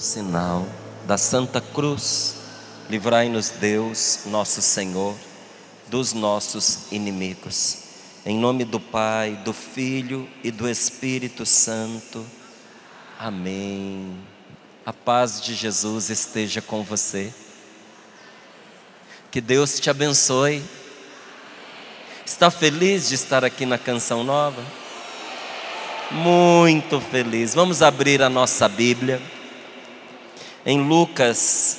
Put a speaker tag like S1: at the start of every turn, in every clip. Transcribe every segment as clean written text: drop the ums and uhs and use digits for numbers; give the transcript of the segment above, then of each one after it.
S1: sinal da Santa Cruz, livrai-nos Deus, nosso Senhor, dos nossos inimigos. Em nome do Pai, do Filho e do Espírito Santo. Amém. A paz de Jesus esteja com você. Que Deus te abençoe. Está feliz de estar aqui na Canção Nova? Muito feliz. Vamos abrir a nossa Bíblia em Lucas,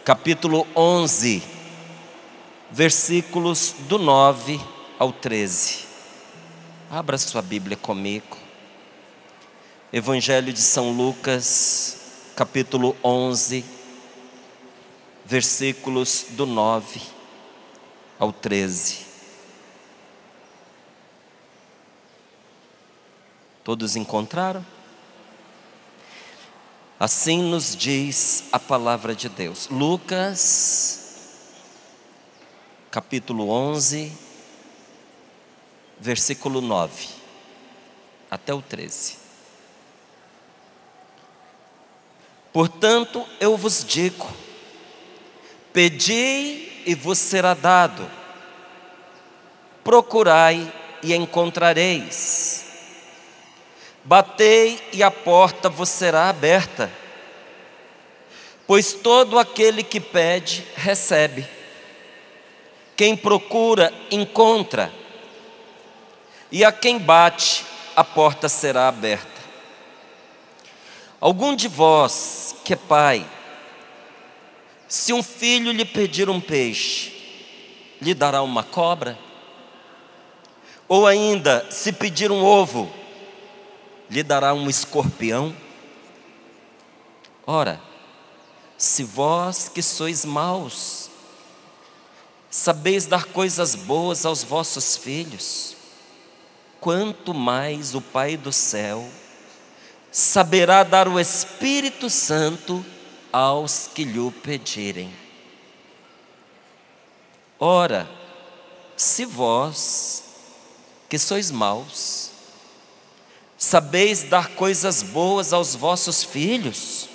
S1: capítulo 11, versículos do 9 ao 13. Abra sua Bíblia comigo. Evangelho de São Lucas, capítulo 11, versículos do 9 ao 13. Todos encontraram? Assim nos diz a palavra de Deus. Lucas, capítulo 11, versículo 9 até o 13. Portanto, eu vos digo: pedi e vos será dado, procurai e encontrareis, batei e a porta vos será aberta. Pois todo aquele que pede, recebe. Quem procura, encontra. E a quem bate, a porta será aberta. Algum de vós que é pai, se um filho lhe pedir um peixe, lhe dará uma cobra? Ou ainda, se pedir um ovo, lhe dará um escorpião? Ora, se vós que sois maus, sabeis dar coisas boas aos vossos filhos, quanto mais o Pai do céu saberá dar o Espírito Santo aos que lhe pedirem. Ora, se vós que sois maus, sabeis dar coisas boas aos vossos filhos,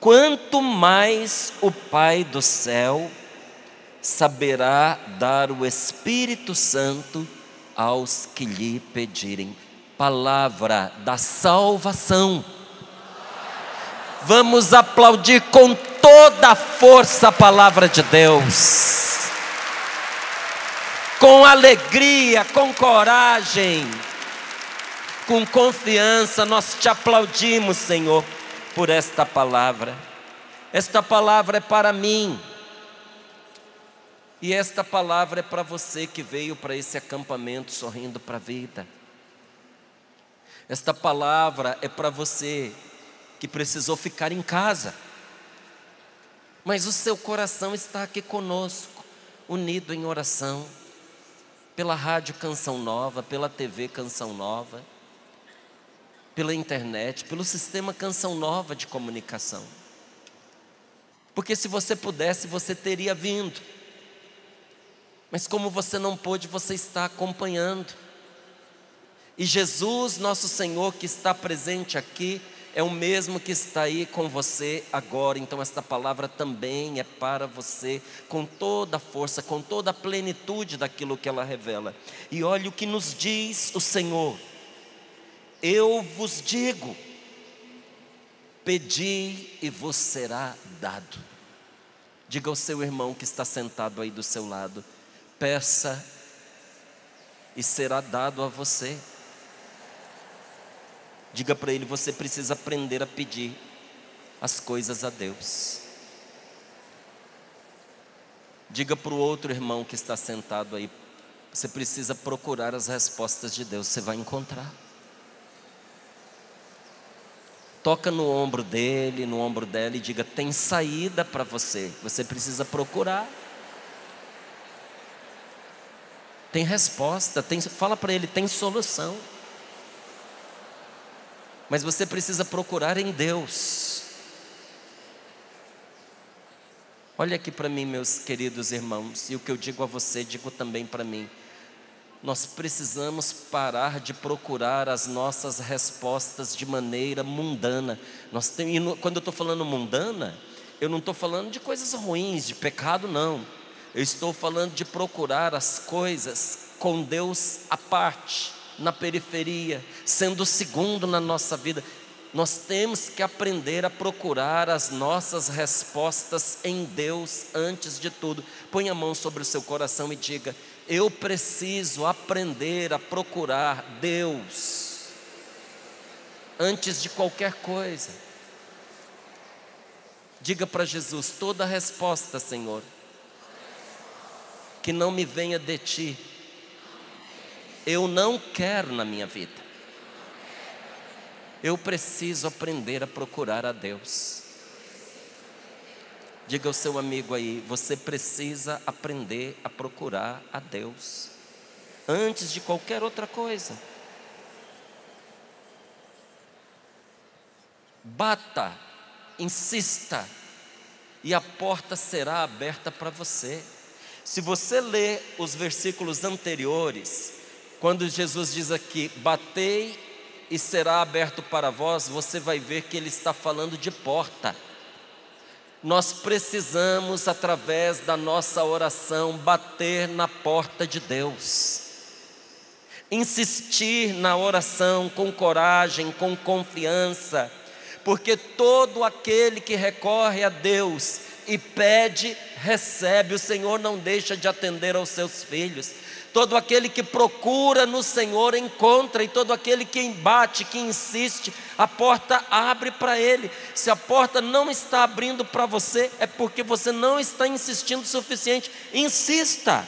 S1: quanto mais o Pai do céu saberá dar o Espírito Santo aos que lhe pedirem. Palavra da salvação. Vamos aplaudir com toda a força a palavra de Deus, com alegria, com coragem, com confiança. Nós te aplaudimos, Senhor, por esta palavra. Esta palavra é para mim, e esta palavra é para você que veio para esse acampamento sorrindo para a vida. Esta palavra é para você que precisou ficar em casa, mas o seu coração está aqui conosco, unido em oração, pela rádio Canção Nova, pela TV Canção Nova, pela internet, pelo sistema Canção Nova de comunicação. Porque se você pudesse, você teria vindo, mas como você não pôde, você está acompanhando. E Jesus, nosso Senhor, que está presente aqui, é o mesmo que está aí com você agora. Então esta palavra também é para você, com toda a força, com toda a plenitude daquilo que ela revela. E olha o que nos diz o Senhor: eu vos digo, pedi e vos será dado. Diga ao seu irmão que está sentado aí do seu lado: peça e será dado a você. Diga para ele: você precisa aprender a pedir as coisas a Deus. Diga para o outro irmão que está sentado aí: você precisa procurar as respostas de Deus, você vai encontrar. Toca no ombro dele, no ombro dela, e diga: tem saída para você, você precisa procurar. Tem resposta, fala para ele: tem solução. Mas você precisa procurar em Deus. Olha aqui para mim, meus queridos irmãos, e o que eu digo a você, digo também para mim. nós precisamos parar de procurar as nossas respostas de maneira mundana. Quando eu estou falando mundana, eu não estou falando de coisas ruins, de pecado, não. Eu estou falando de procurar as coisas com Deus à parte, na periferia, sendo o segundo na nossa vida. Nós temos que aprender a procurar as nossas respostas em Deus antes de tudo. Põe a mão sobre o seu coração e diga: eu preciso aprender a procurar Deus antes de qualquer coisa. Diga para Jesus: toda resposta, Senhor, que não me venha de Ti, eu não quero na minha vida. Eu preciso aprender a procurar a Deus. Diga ao seu amigo aí: você precisa aprender a procurar a Deus antes de qualquer outra coisa. Bata, insista, e a porta será aberta para você. Se você ler os versículos anteriores, quando Jesus diz aqui: batei e será aberto para vós, você vai ver que ele está falando de porta. Nós precisamos, através da nossa oração, bater na porta de Deus, insistir na oração com coragem, com confiança, porque todo aquele que recorre a Deus e pede, recebe. O Senhor não deixa de atender aos seus filhos. Todo aquele que procura no Senhor encontra, e todo aquele que bate, que insiste, a porta abre para ele. Se a porta não está abrindo para você, é porque você não está insistindo o suficiente. Insista.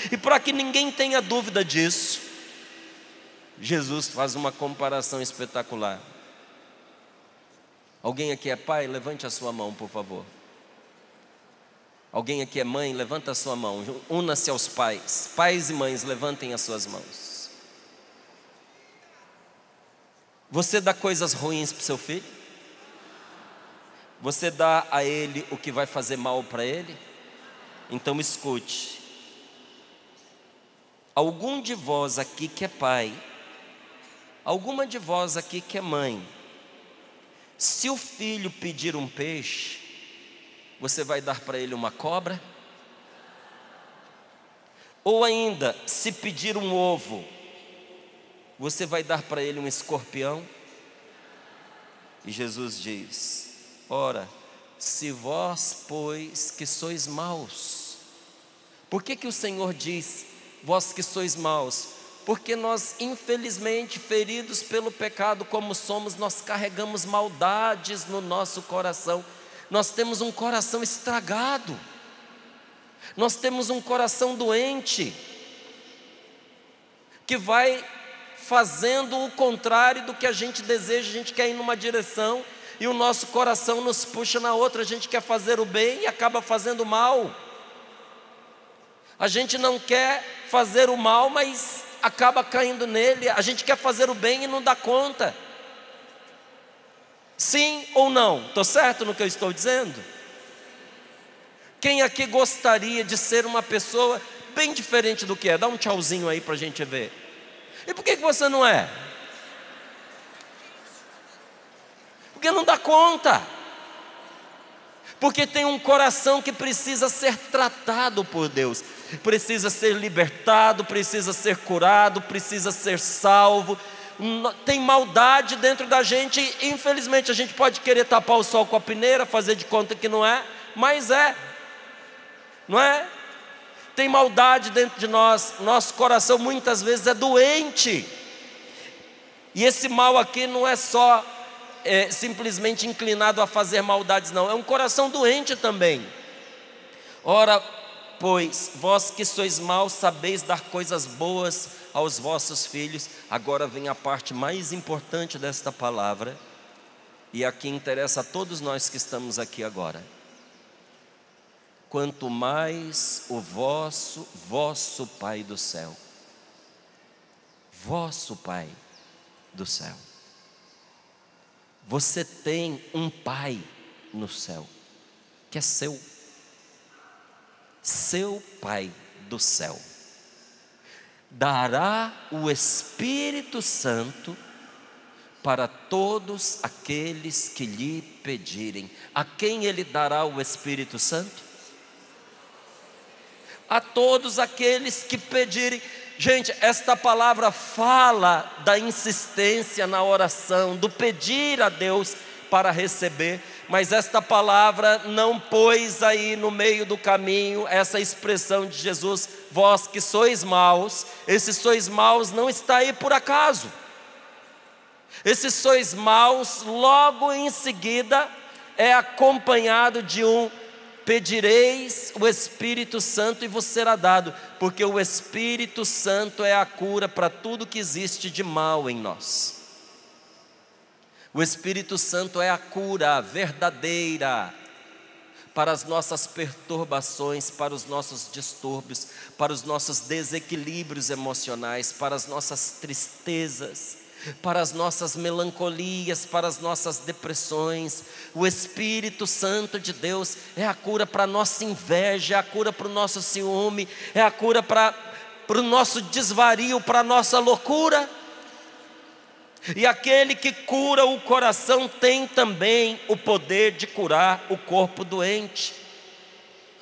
S1: E para que ninguém tenha dúvida disso, Jesus faz uma comparação espetacular. Alguém aqui é pai? Levante a sua mão, por favor. Alguém aqui é mãe? Levanta a sua mão. Una-se aos pais. Pais e mães, levantem as suas mãos. Você dá coisas ruins para o seu filho? Você dá a ele o que vai fazer mal para ele? Então escute. Algum de vós aqui que é pai, alguma de vós aqui que é mãe, se o filho pedir um peixe, você vai dar para ele uma cobra? Ou ainda, se pedir um ovo, você vai dar para ele um escorpião? E Jesus diz: ora, se vós, pois, que sois maus. Por que o Senhor diz, vós que sois maus? Porque nós, infelizmente, feridos pelo pecado como somos, nós carregamos maldades no nosso coração. Nós temos um coração estragado, nós temos um coração doente, que vai fazendo o contrário do que a gente deseja. A gente quer ir numa direção e o nosso coração nos puxa na outra. A gente quer fazer o bem e acaba fazendo o mal. A gente não quer fazer o mal, mas acaba caindo nele. A gente quer fazer o bem e não dá conta. Sim ou não? Estou certo no que eu estou dizendo? Quem aqui gostaria de ser uma pessoa bem diferente do que é? Dá um tchauzinho aí para a gente ver. E por que você não é? Porque não dá conta. Porque tem um coração que precisa ser tratado por Deus, precisa ser libertado, precisa ser curado, precisa ser salvo. Tem maldade dentro da gente. Infelizmente a gente pode querer tapar o sol com a peneira, fazer de conta que não é, mas é, não é? Tem maldade dentro de nós. Nosso coração muitas vezes é doente. E esse mal aqui não é só simplesmente inclinado a fazer maldades, não. É um coração doente também. Ora, pois, vós que sois maus, sabeis dar coisas boas aos vossos filhos. Agora vem a parte mais importante desta palavra, e aqui interessa a todos nós que estamos aqui agora. Quanto mais o vosso Pai do céu, vosso Pai do céu. Você tem um Pai no céu, que é seu Pai do céu. dará o Espírito Santo para todos aqueles que lhe pedirem. A quem ele dará o Espírito Santo? A todos aqueles que pedirem. Gente, esta palavra fala da insistência na oração, do pedir a Deus para receber, mas esta palavra não pôs aí no meio do caminho essa expressão de Jesus, vós que sois maus. Esse sois maus não está aí por acaso. Esse sois maus, logo em seguida, é acompanhado de um: pedireis o Espírito Santo e vos será dado, porque o Espírito Santo é a cura para tudo que existe de mal em nós. O Espírito Santo é a cura verdadeira para as nossas perturbações, para os nossos distúrbios, para os nossos desequilíbrios emocionais, para as nossas tristezas, para as nossas melancolias, para as nossas depressões. O Espírito Santo de Deus é a cura para a nossa inveja, é a cura para o nosso ciúme, é a cura para o nosso desvario, para a nossa loucura. E aquele que cura o coração tem também o poder de curar o corpo doente.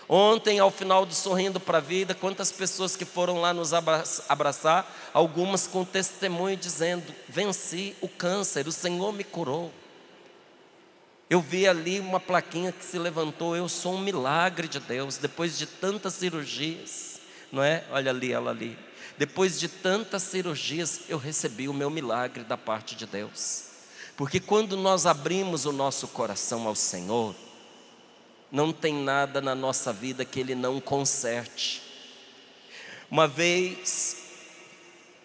S1: Ontem, ao final do Sorrindo para a Vida, quantas pessoas que foram lá nos abraçar, algumas com testemunho dizendo: venci o câncer, o Senhor me curou. Eu vi ali uma plaquinha que se levantou: eu sou um milagre de Deus, depois de tantas cirurgias, não é? Olha ali, ela ali. Depois de tantas cirurgias, eu recebi o meu milagre da parte de Deus. Porque quando nós abrimos o nosso coração ao Senhor, não tem nada na nossa vida que Ele não conserte. Uma vez,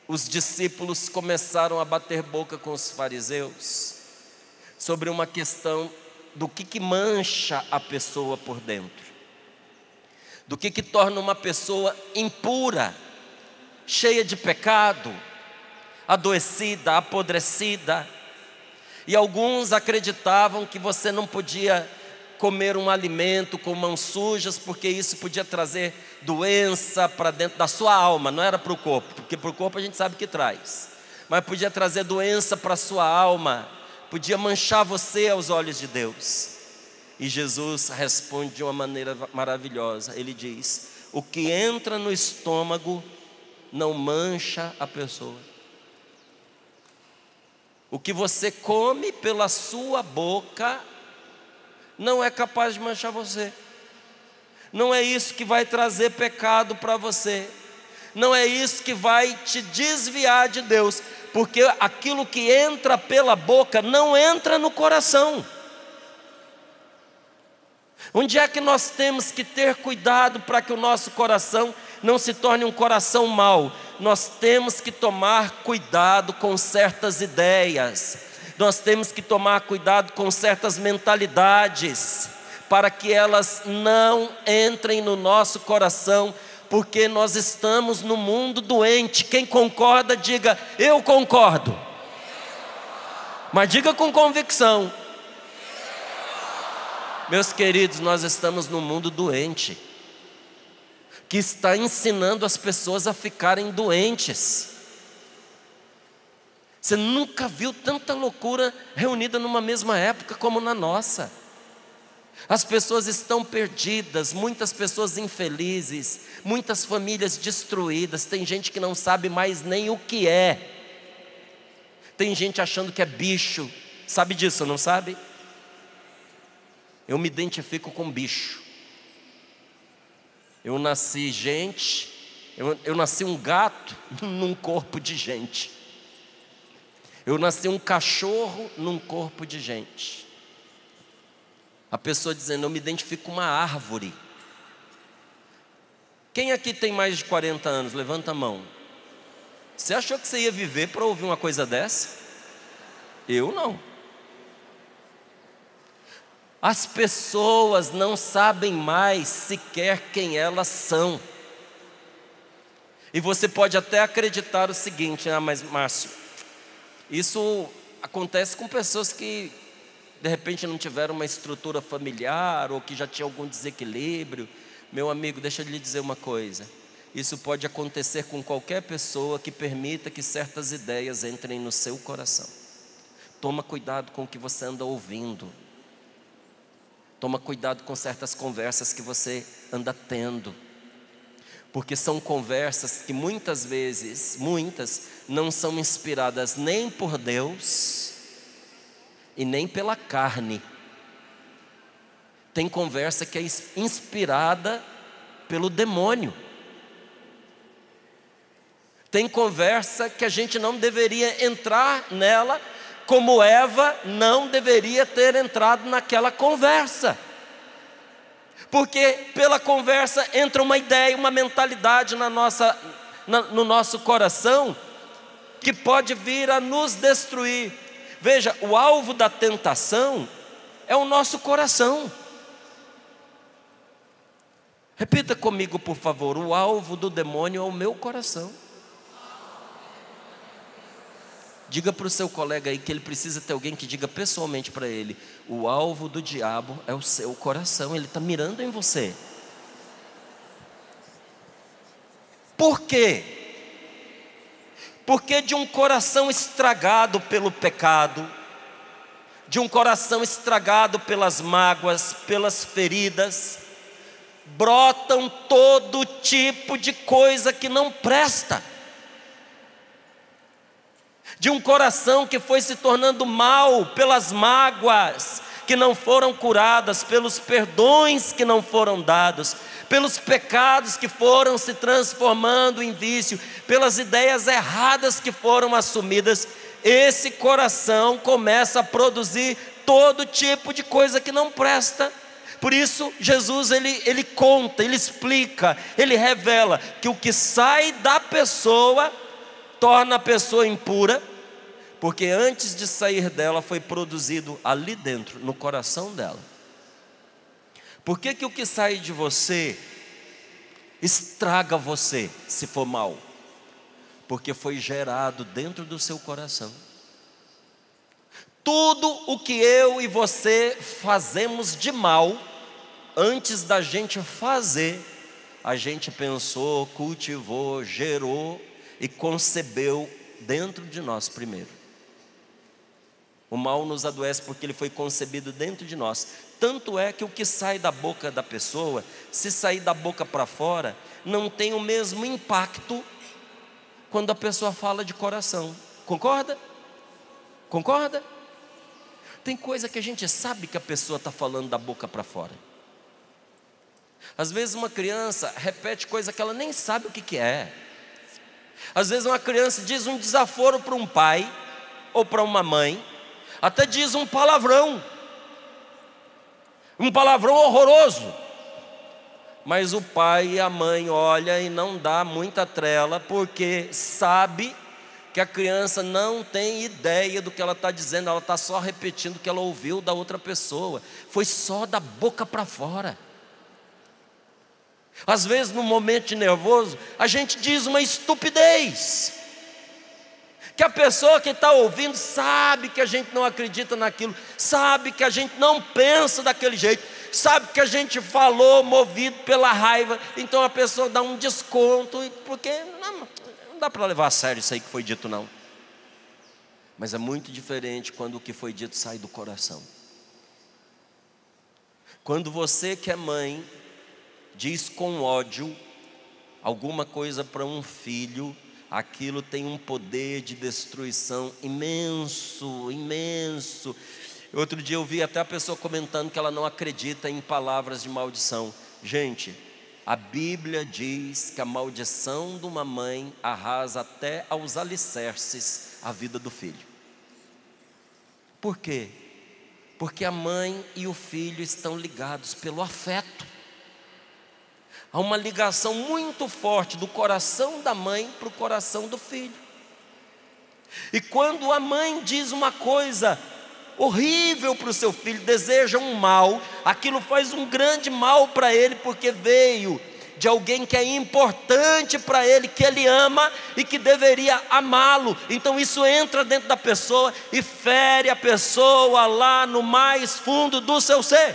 S1: os discípulos começaram a bater boca com os fariseus sobre uma questão do que mancha a pessoa por dentro, do que torna uma pessoa impura, cheia de pecado, adoecida, apodrecida. E alguns acreditavam que você não podia comer um alimento com mãos sujas, porque isso podia trazer doença para dentro da sua alma, não era para o corpo, porque para o corpo a gente sabe que traz, mas podia trazer doença para a sua alma, podia manchar você aos olhos de Deus. E Jesus responde de uma maneira maravilhosa. Ele diz: o que entra no estômago não mancha a pessoa. O que você come pela sua boca não é capaz de manchar você. Não é isso que vai trazer pecado para você. Não é isso que vai te desviar de Deus, porque aquilo que entra pela boca não entra no coração. Onde é que nós temos que ter cuidado para que o nosso coração não se torne um coração mau? Nós temos que tomar cuidado com certas ideias, nós temos que tomar cuidado com certas mentalidades, para que elas não entrem no nosso coração, porque nós estamos no mundo doente. Quem concorda, diga: eu concordo. Mas diga com convicção. Meus queridos, nós estamos num mundo doente, que está ensinando as pessoas a ficarem doentes. Você nunca viu tanta loucura reunida numa mesma época como na nossa. As pessoas estão perdidas, muitas pessoas infelizes, muitas famílias destruídas. Tem gente que não sabe mais nem o que é. Tem gente achando que é bicho. Sabe disso, não sabe? Eu me identifico com bicho. Eu nasci eu nasci um gato num corpo de gente. Eu nasci um cachorro num corpo de gente. A pessoa dizendo: eu me identifico com uma árvore. Quem aqui tem mais de 40 anos? Levanta a mão. Você achou que você ia viver para ouvir uma coisa dessa? Eu não. As pessoas não sabem mais sequer quem elas são. E você pode até acreditar o seguinte: ah, mas Márcio, isso acontece com pessoas que de repente não tiveram uma estrutura familiar, ou que já tinham algum desequilíbrio. Meu amigo, deixa eu lhe dizer uma coisa: Isso pode acontecer com qualquer pessoa que permita que certas ideias entrem no seu coração. Toma cuidado com o que você anda ouvindo. Toma cuidado com certas conversas que você anda tendo. Porque são conversas que muitas vezes, não são inspiradas nem por Deus e nem pela carne. Tem conversa que é inspirada pelo demônio. Tem conversa que a gente não deveria entrar nela, como Eva não deveria ter entrado naquela conversa. Porque pela conversa entra uma ideia, uma mentalidade no nosso coração, que pode vir a nos destruir. Veja, o alvo da tentação é o nosso coração. Repita comigo, por favor: o alvo do demônio é o meu coração. Diga para o seu colega aí que ele precisa ter alguém que diga pessoalmente para ele: o alvo do diabo é o seu coração, ele está mirando em você. Por quê? Porque de um coração estragado pelo pecado, de um coração estragado pelas mágoas, pelas feridas, brotam todo tipo de coisa que não presta. De um coração que foi se tornando mal pelas mágoas que não foram curadas, pelos perdões que não foram dados, pelos pecados que foram se transformando em vício, pelas ideias erradas que foram assumidas. Esse coração começa a produzir todo tipo de coisa que não presta. Por isso Jesus ele conta, ele explica, ele revela que o que sai da pessoa torna a pessoa impura, porque antes de sair dela foi produzido ali dentro, no coração dela. Por que o que sai de você estraga você, se for mal? Porque foi gerado dentro do seu coração. Tudo o que eu e você fazemos de mal, antes da gente fazer, a gente pensou, cultivou, gerou e concebeu dentro de nós primeiro. O mal nos adoece porque ele foi concebido dentro de nós. Tanto é que o que sai da boca da pessoa, se sair da boca para fora, não tem o mesmo impacto quando a pessoa fala de coração. Concorda? Concorda? Tem coisa que a gente sabe que a pessoa está falando da boca para fora. Às vezes uma criança repete coisa que ela nem sabe o que é. Às vezes uma criança diz um desaforo para um pai ou para uma mãe, até diz um palavrão horroroso, mas o pai e a mãe olham e não dá muita trela, porque sabe que a criança não tem ideia do que ela está dizendo, ela está só repetindo o que ela ouviu da outra pessoa, foi só da boca para fora. Às vezes no momento de nervoso, a gente diz uma estupidez, que a pessoa que está ouvindo sabe que a gente não acredita naquilo, sabe que a gente não pensa daquele jeito, sabe que a gente falou movido pela raiva, então a pessoa dá um desconto, porque não dá para levar a sério isso aí que foi dito não. Mas é muito diferente quando o que foi dito sai do coração. Quando você que é mãe diz com ódio alguma coisa para um filho, aquilo tem um poder de destruição imenso, imenso. Outro dia eu vi até a pessoa comentando que ela não acredita em palavras de maldição. Gente, a Bíblia diz que a maldição de uma mãe arrasa até aos alicerces a vida do filho. Por quê? Porque a mãe e o filho estão ligados pelo afeto. Há uma ligação muito forte do coração da mãe para o coração do filho. E quando a mãe diz uma coisa horrível para o seu filho, deseja um mal, aquilo faz um grande mal para ele, porque veio de alguém que é importante para ele, que ele ama e que deveria amá-lo. Então isso entra dentro da pessoa e fere a pessoa lá no mais fundo do seu ser.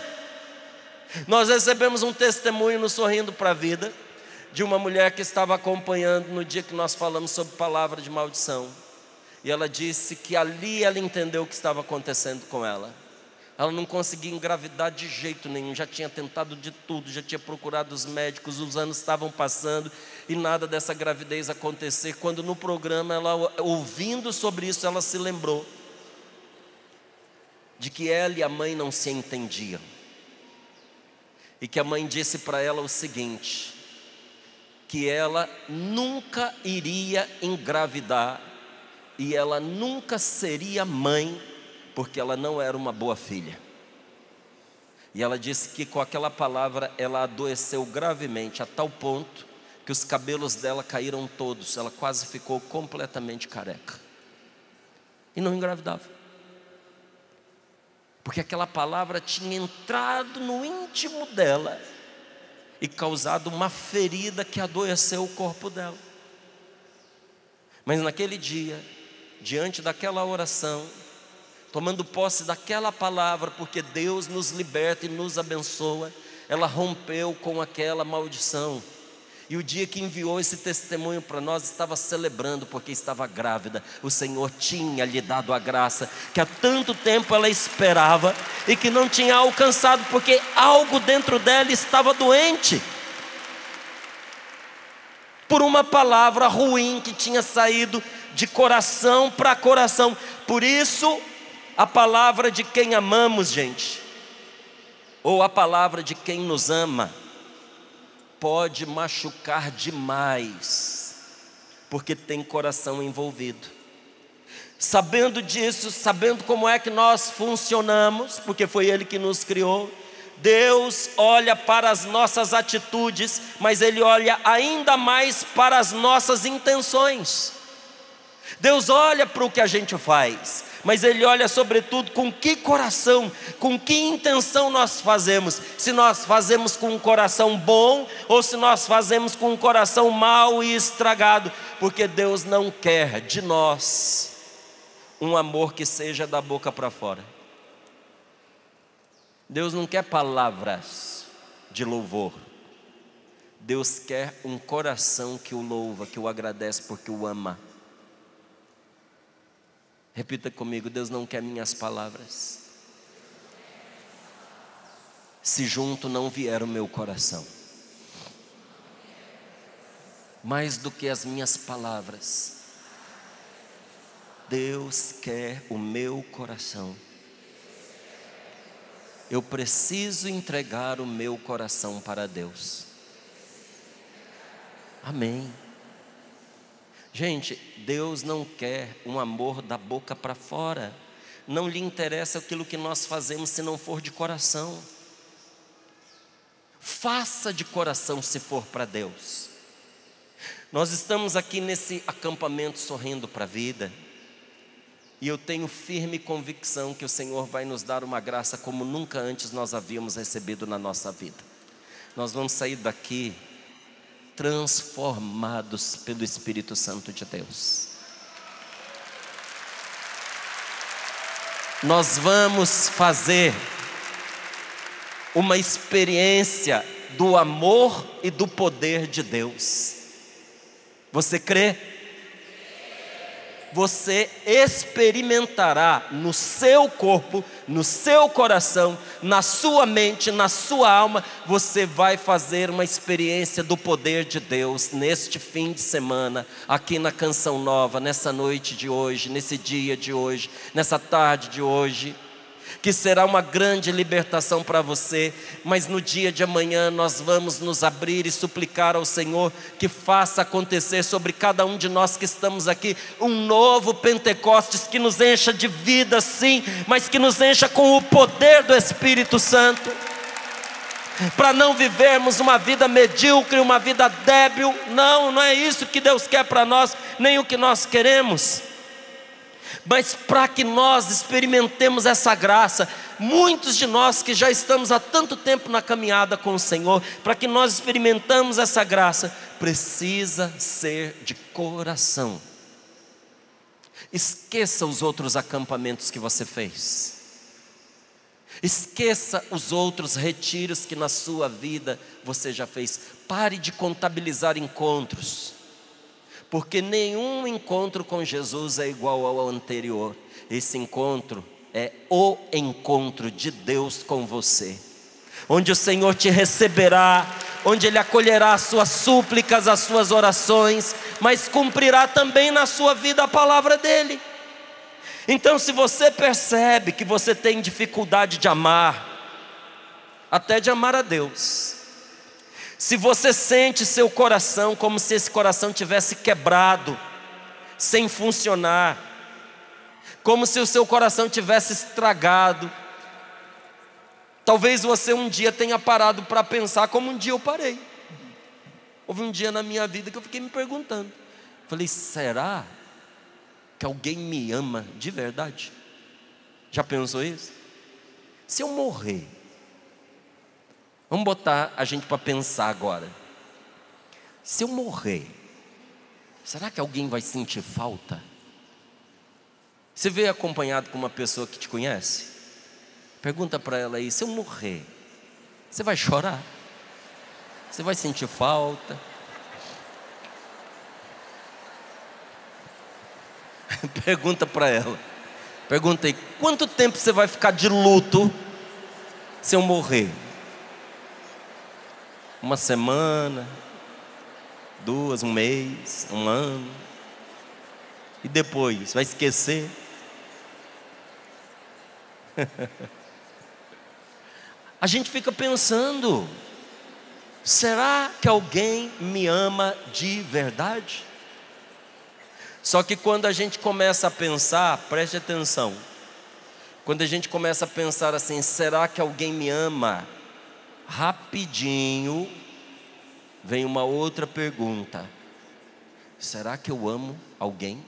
S1: Nós recebemos um testemunho no Sorrindo para a Vida de uma mulher que estava acompanhando no dia que nós falamos sobre palavra de maldição. E ela disse que ali ela entendeu o que estava acontecendo com ela. Ela não conseguia engravidar de jeito nenhum, já tinha tentado de tudo, já tinha procurado os médicos, os anos estavam passando e nada dessa gravidez acontecer. Quando no programa, ela, ouvindo sobre isso, ela se lembrou de que ela e a mãe não se entendiam. E que a mãe disse para ela o seguinte, que ela nunca iria engravidar e ela nunca seria mãe, porque ela não era uma boa filha. E ela disse que com aquela palavra ela adoeceu gravemente, a tal ponto que os cabelos dela caíram todos, ela quase ficou completamente careca. E não engravidava. Porque aquela palavra tinha entrado no íntimo dela e causado uma ferida que adoeceu o corpo dela. Mas naquele dia, diante daquela oração, tomando posse daquela palavra, porque Deus nos liberta e nos abençoa, ela rompeu com aquela maldição. E o dia que enviou esse testemunho para nós, estava celebrando porque estava grávida. O Senhor tinha lhe dado a graça que há tanto tempo ela esperava e que não tinha alcançado, porque algo dentro dela estava doente por uma palavra ruim que tinha saído de coração para coração. Por isso, a palavra de quem amamos, gente, ou a palavra de quem nos ama, pode machucar demais, porque tem coração envolvido. Sabendo disso, sabendo como é que nós funcionamos, porque foi Ele que nos criou, Deus olha para as nossas atitudes, mas Ele olha ainda mais para as nossas intenções. Deus olha para o que a gente faz, mas Ele olha sobretudo com que coração, com que intenção nós fazemos. Se nós fazemos com um coração bom, ou se nós fazemos com um coração mau e estragado. Porque Deus não quer de nós um amor que seja da boca para fora. Deus não quer palavras de louvor. Deus quer um coração que o louva, que o agradece porque o ama. Repita comigo: Deus não quer minhas palavras, se junto não vier o meu coração. Mais do que as minhas palavras, Deus quer o meu coração. Eu preciso entregar o meu coração para Deus. Amém. Gente, Deus não quer um amor da boca para fora. Não lhe interessa aquilo que nós fazemos se não for de coração. Faça de coração se for para Deus. Nós estamos aqui nesse acampamento Sorrindo para a Vida. E eu tenho firme convicção que o Senhor vai nos dar uma graça como nunca antes nós havíamos recebido na nossa vida. Nós vamos sair daqui transformados pelo Espírito Santo de Deus. Nós vamos fazer uma experiência do amor e do poder de Deus. Você crê? Você experimentará no seu corpo, no seu coração, na sua mente, na sua alma. Você vai fazer uma experiência do poder de Deus neste fim de semana, aqui na Canção Nova, nessa noite de hoje, nesse dia de hoje, nessa tarde de hoje, que será uma grande libertação para você. Mas no dia de amanhã nós vamos nos abrir e suplicar ao Senhor que faça acontecer sobre cada um de nós que estamos aqui um novo Pentecostes, que nos encha de vida sim, mas que nos encha com o poder do Espírito Santo, para não vivermos uma vida medíocre, uma vida débil. Não é isso que Deus quer para nós, nem o que nós queremos. Mas para que nós experimentemos essa graça, muitos de nós que já estamos há tanto tempo na caminhada com o Senhor, para que nós experimentamos essa graça, precisa ser de coração. Esqueça os outros acampamentos que você fez. Esqueça os outros retiros que na sua vida você já fez. Pare de contabilizar encontros, porque nenhum encontro com Jesus é igual ao anterior. Esse encontro é o encontro de Deus com você, onde o Senhor te receberá, onde Ele acolherá as suas súplicas, as suas orações, mas cumprirá também na sua vida a palavra dEle. Então, se você percebe que você tem dificuldade de amar, até de amar a Deus, se você sente seu coração como se esse coração tivesse quebrado, sem funcionar, como se o seu coração tivesse estragado, talvez você um dia tenha parado para pensar como um dia eu parei. Houve um dia na minha vida que eu fiquei me perguntando, falei, será que alguém me ama de verdade? Já pensou isso? Se eu morrer, vamos botar a gente para pensar agora. Se eu morrer, será que alguém vai sentir falta? Você veio acompanhado com uma pessoa que te conhece? Pergunta para ela aí, se eu morrer, você vai chorar? Você vai sentir falta? Pergunta para ela. Pergunta aí, quanto tempo você vai ficar de luto se eu morrer? 1 semana, 2, 1 mês, 1 ano? E depois, vai esquecer? A gente fica pensando, será que alguém me ama de verdade? Só que quando a gente começa a pensar, preste atenção, quando a gente começa a pensar assim, será que alguém me ama? Rapidinho vem uma outra pergunta, será que eu amo alguém?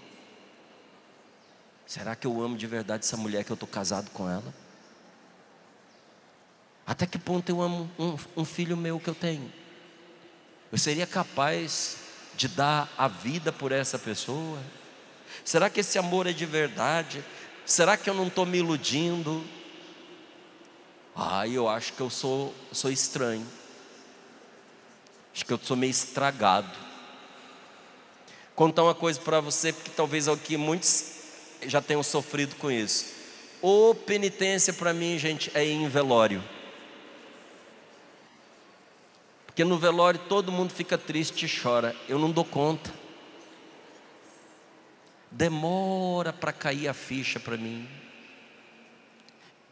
S1: Será que eu amo de verdade essa mulher que eu estou casado com ela? Até que ponto eu amo um filho meu que eu tenho? Eu seria capaz de dar a vida por essa pessoa? Será que esse amor é de verdade? Será que eu não estou me iludindo? Eu acho que eu sou estranho. Acho que eu sou meio estragado. Contar uma coisa para você, porque talvez aqui muitos já tenham sofrido com isso. Penitência para mim, gente, é ir em velório. Porque no velório todo mundo fica triste e chora. Eu não dou conta. Demora para cair a ficha para mim.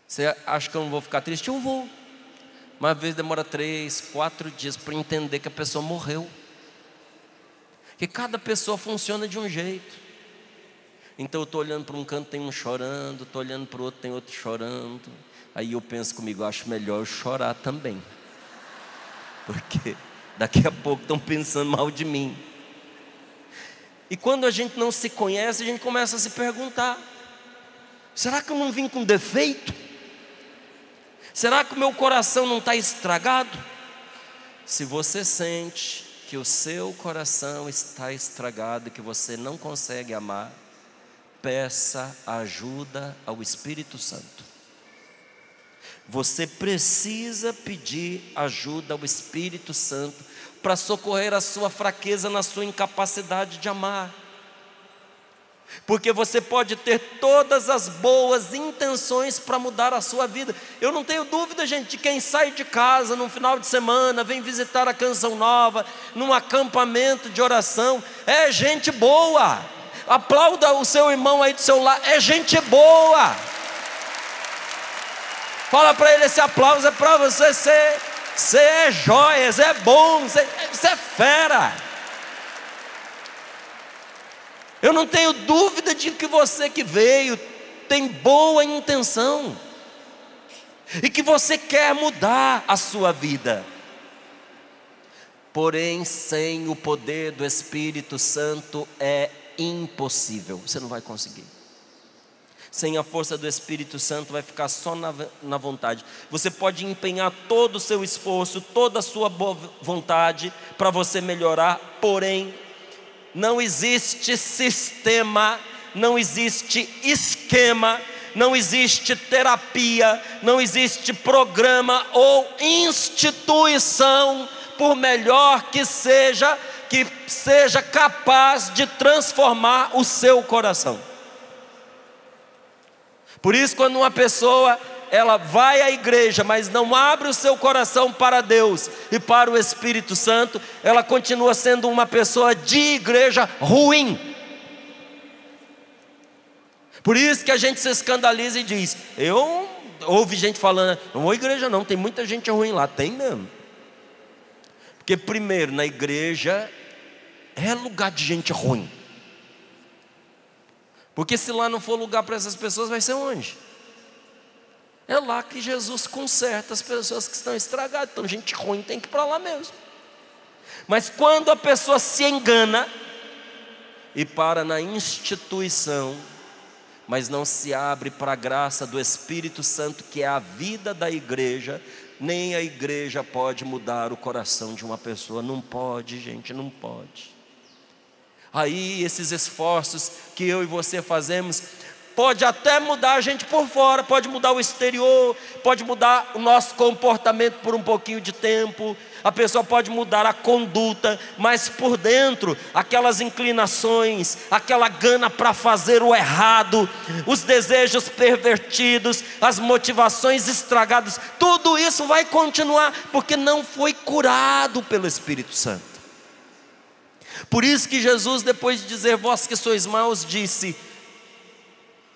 S1: Você acha que eu não vou ficar triste? Eu vou. Mas às vezes demora 3, 4 dias para entender que a pessoa morreu. Que cada pessoa funciona de um jeito. Então eu estou olhando para um canto, tem um chorando, estou olhando para o outro, tem outro chorando. Aí eu penso comigo, acho melhor eu chorar também, porque daqui a pouco estão pensando mal de mim. E quando a gente não se conhece, a gente começa a se perguntar, será que eu não vim com defeito? Será que o meu coração não está estragado? Se você sente que o seu coração está estragado, que você não consegue amar, peça ajuda ao Espírito Santo. Você precisa pedir ajuda ao Espírito Santo para socorrer a sua fraqueza na sua incapacidade de amar. Porque você pode ter todas as boas intenções para mudar a sua vida. Eu não tenho dúvida, gente, de quem sai de casa no final de semana, vem visitar a Canção Nova, num acampamento de oração, é gente boa. Aplauda o seu irmão aí do seu lado, é gente boa. Fala para ele, esse aplauso é para você, você é joia, você é bom, você é fera. Eu não tenho dúvida de que você que veio tem boa intenção e que você quer mudar a sua vida. Porém, sem o poder do Espírito Santo é impossível, você não vai conseguir. Sem a força do Espírito Santo vai ficar só na vontade. Você pode empenhar todo o seu esforço, toda a sua boa vontade para você melhorar, porém não existe sistema, não existe esquema, não existe terapia, não existe programa ou instituição, por melhor que seja capaz de transformar o seu coração. Por isso, quando uma pessoa ela vai à igreja, mas não abre o seu coração para Deus e para o Espírito Santo, ela continua sendo uma pessoa de igreja ruim. Por isso que a gente se escandaliza e diz: ouve gente falando, não vou à igreja não, tem muita gente ruim lá. Tem mesmo. Porque primeiro, na igreja é lugar de gente ruim. Porque se lá não for lugar para essas pessoas, vai ser onde? É lá que Jesus conserta as pessoas que estão estragadas. Então gente ruim tem que ir para lá mesmo. Mas quando a pessoa se engana e para na instituição, mas não se abre para a graça do Espírito Santo, que é a vida da igreja, nem a igreja pode mudar o coração de uma pessoa. Não pode, gente, não pode. Aí esses esforços que eu e você fazemos, pode até mudar a gente por fora, pode mudar o exterior, pode mudar o nosso comportamento por um pouquinho de tempo, a pessoa pode mudar a conduta, mas por dentro, aquelas inclinações, aquela gana para fazer o errado, os desejos pervertidos, as motivações estragadas, tudo isso vai continuar, porque não foi curado pelo Espírito Santo. Por isso que Jesus, depois de dizer, vós que sois maus, disse: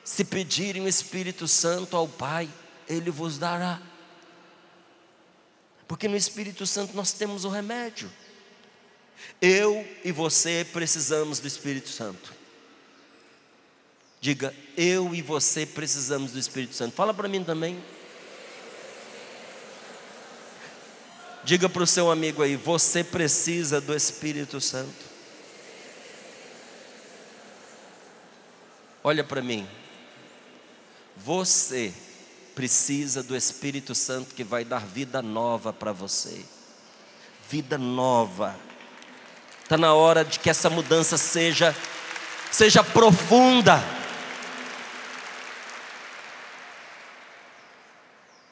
S1: se pedirem o Espírito Santo ao Pai, Ele vos dará. Porque no Espírito Santo nós temos o remédio. Eu e você precisamos do Espírito Santo. Diga, eu e você precisamos do Espírito Santo. Fala para mim também. Diga para o seu amigo aí, você precisa do Espírito Santo. Olha para mim. Você precisa do Espírito Santo, que vai dar vida nova para você. Vida nova. Está na hora de que essa mudança seja profunda.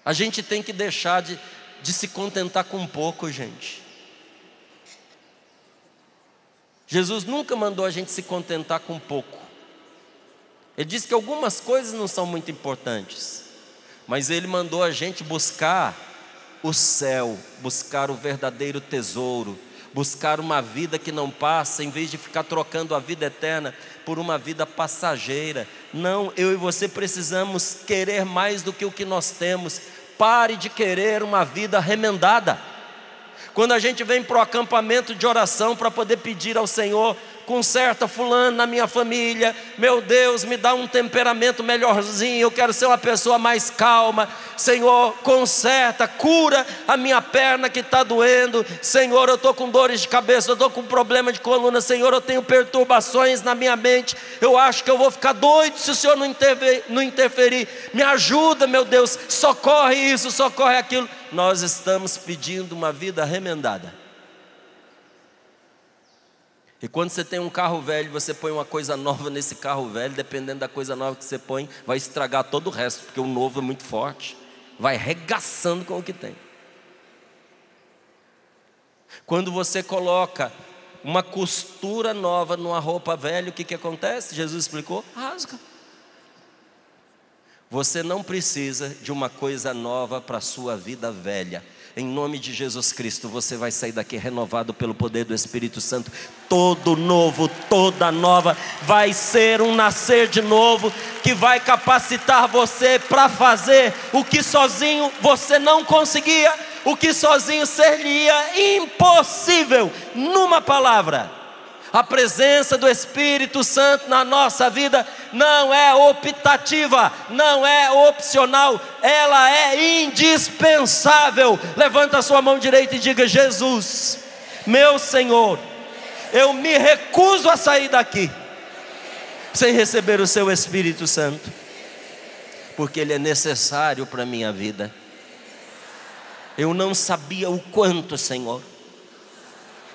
S1: A gente tem que deixar de se contentar com pouco, gente. Jesus nunca mandou a gente se contentar com pouco. Ele disse que algumas coisas não são muito importantes, mas Ele mandou a gente buscar o céu, buscar o verdadeiro tesouro, buscar uma vida que não passa, em vez de ficar trocando a vida eterna por uma vida passageira. Não, eu e você precisamos querer mais do que o que nós temos. Pare de querer uma vida remendada. Quando a gente vem para o acampamento de oração para poder pedir ao Senhor: conserta fulano na minha família, meu Deus, me dá um temperamento melhorzinho, eu quero ser uma pessoa mais calma. Senhor, conserta, cura a minha perna que está doendo. Senhor, eu estou com dores de cabeça, eu estou com problema de coluna. Senhor, eu tenho perturbações na minha mente, eu acho que eu vou ficar doido se o Senhor não interferir. Me ajuda, meu Deus, socorre isso, socorre aquilo. Nós estamos pedindo uma vida remendada. E quando você tem um carro velho, você põe uma coisa nova nesse carro velho, dependendo da coisa nova que você põe, vai estragar todo o resto, porque o novo é muito forte, vai regaçando com o que tem. Quando você coloca uma costura nova numa roupa velha, o que acontece? Jesus explicou: rasga. Você não precisa de uma coisa nova para a sua vida velha. Em nome de Jesus Cristo, você vai sair daqui renovado pelo poder do Espírito Santo. Todo novo, toda nova, vai ser um nascer de novo, que vai capacitar você para fazer o que sozinho você não conseguia, o que sozinho seria impossível. Numa palavra, a presença do Espírito Santo na nossa vida não é optativa, não é opcional, ela é indispensável. Levanta a sua mão direita e diga: Jesus, meu Senhor, eu me recuso a sair daqui sem receber o seu Espírito Santo, porque Ele é necessário para a minha vida. Eu não sabia o quanto, Senhor,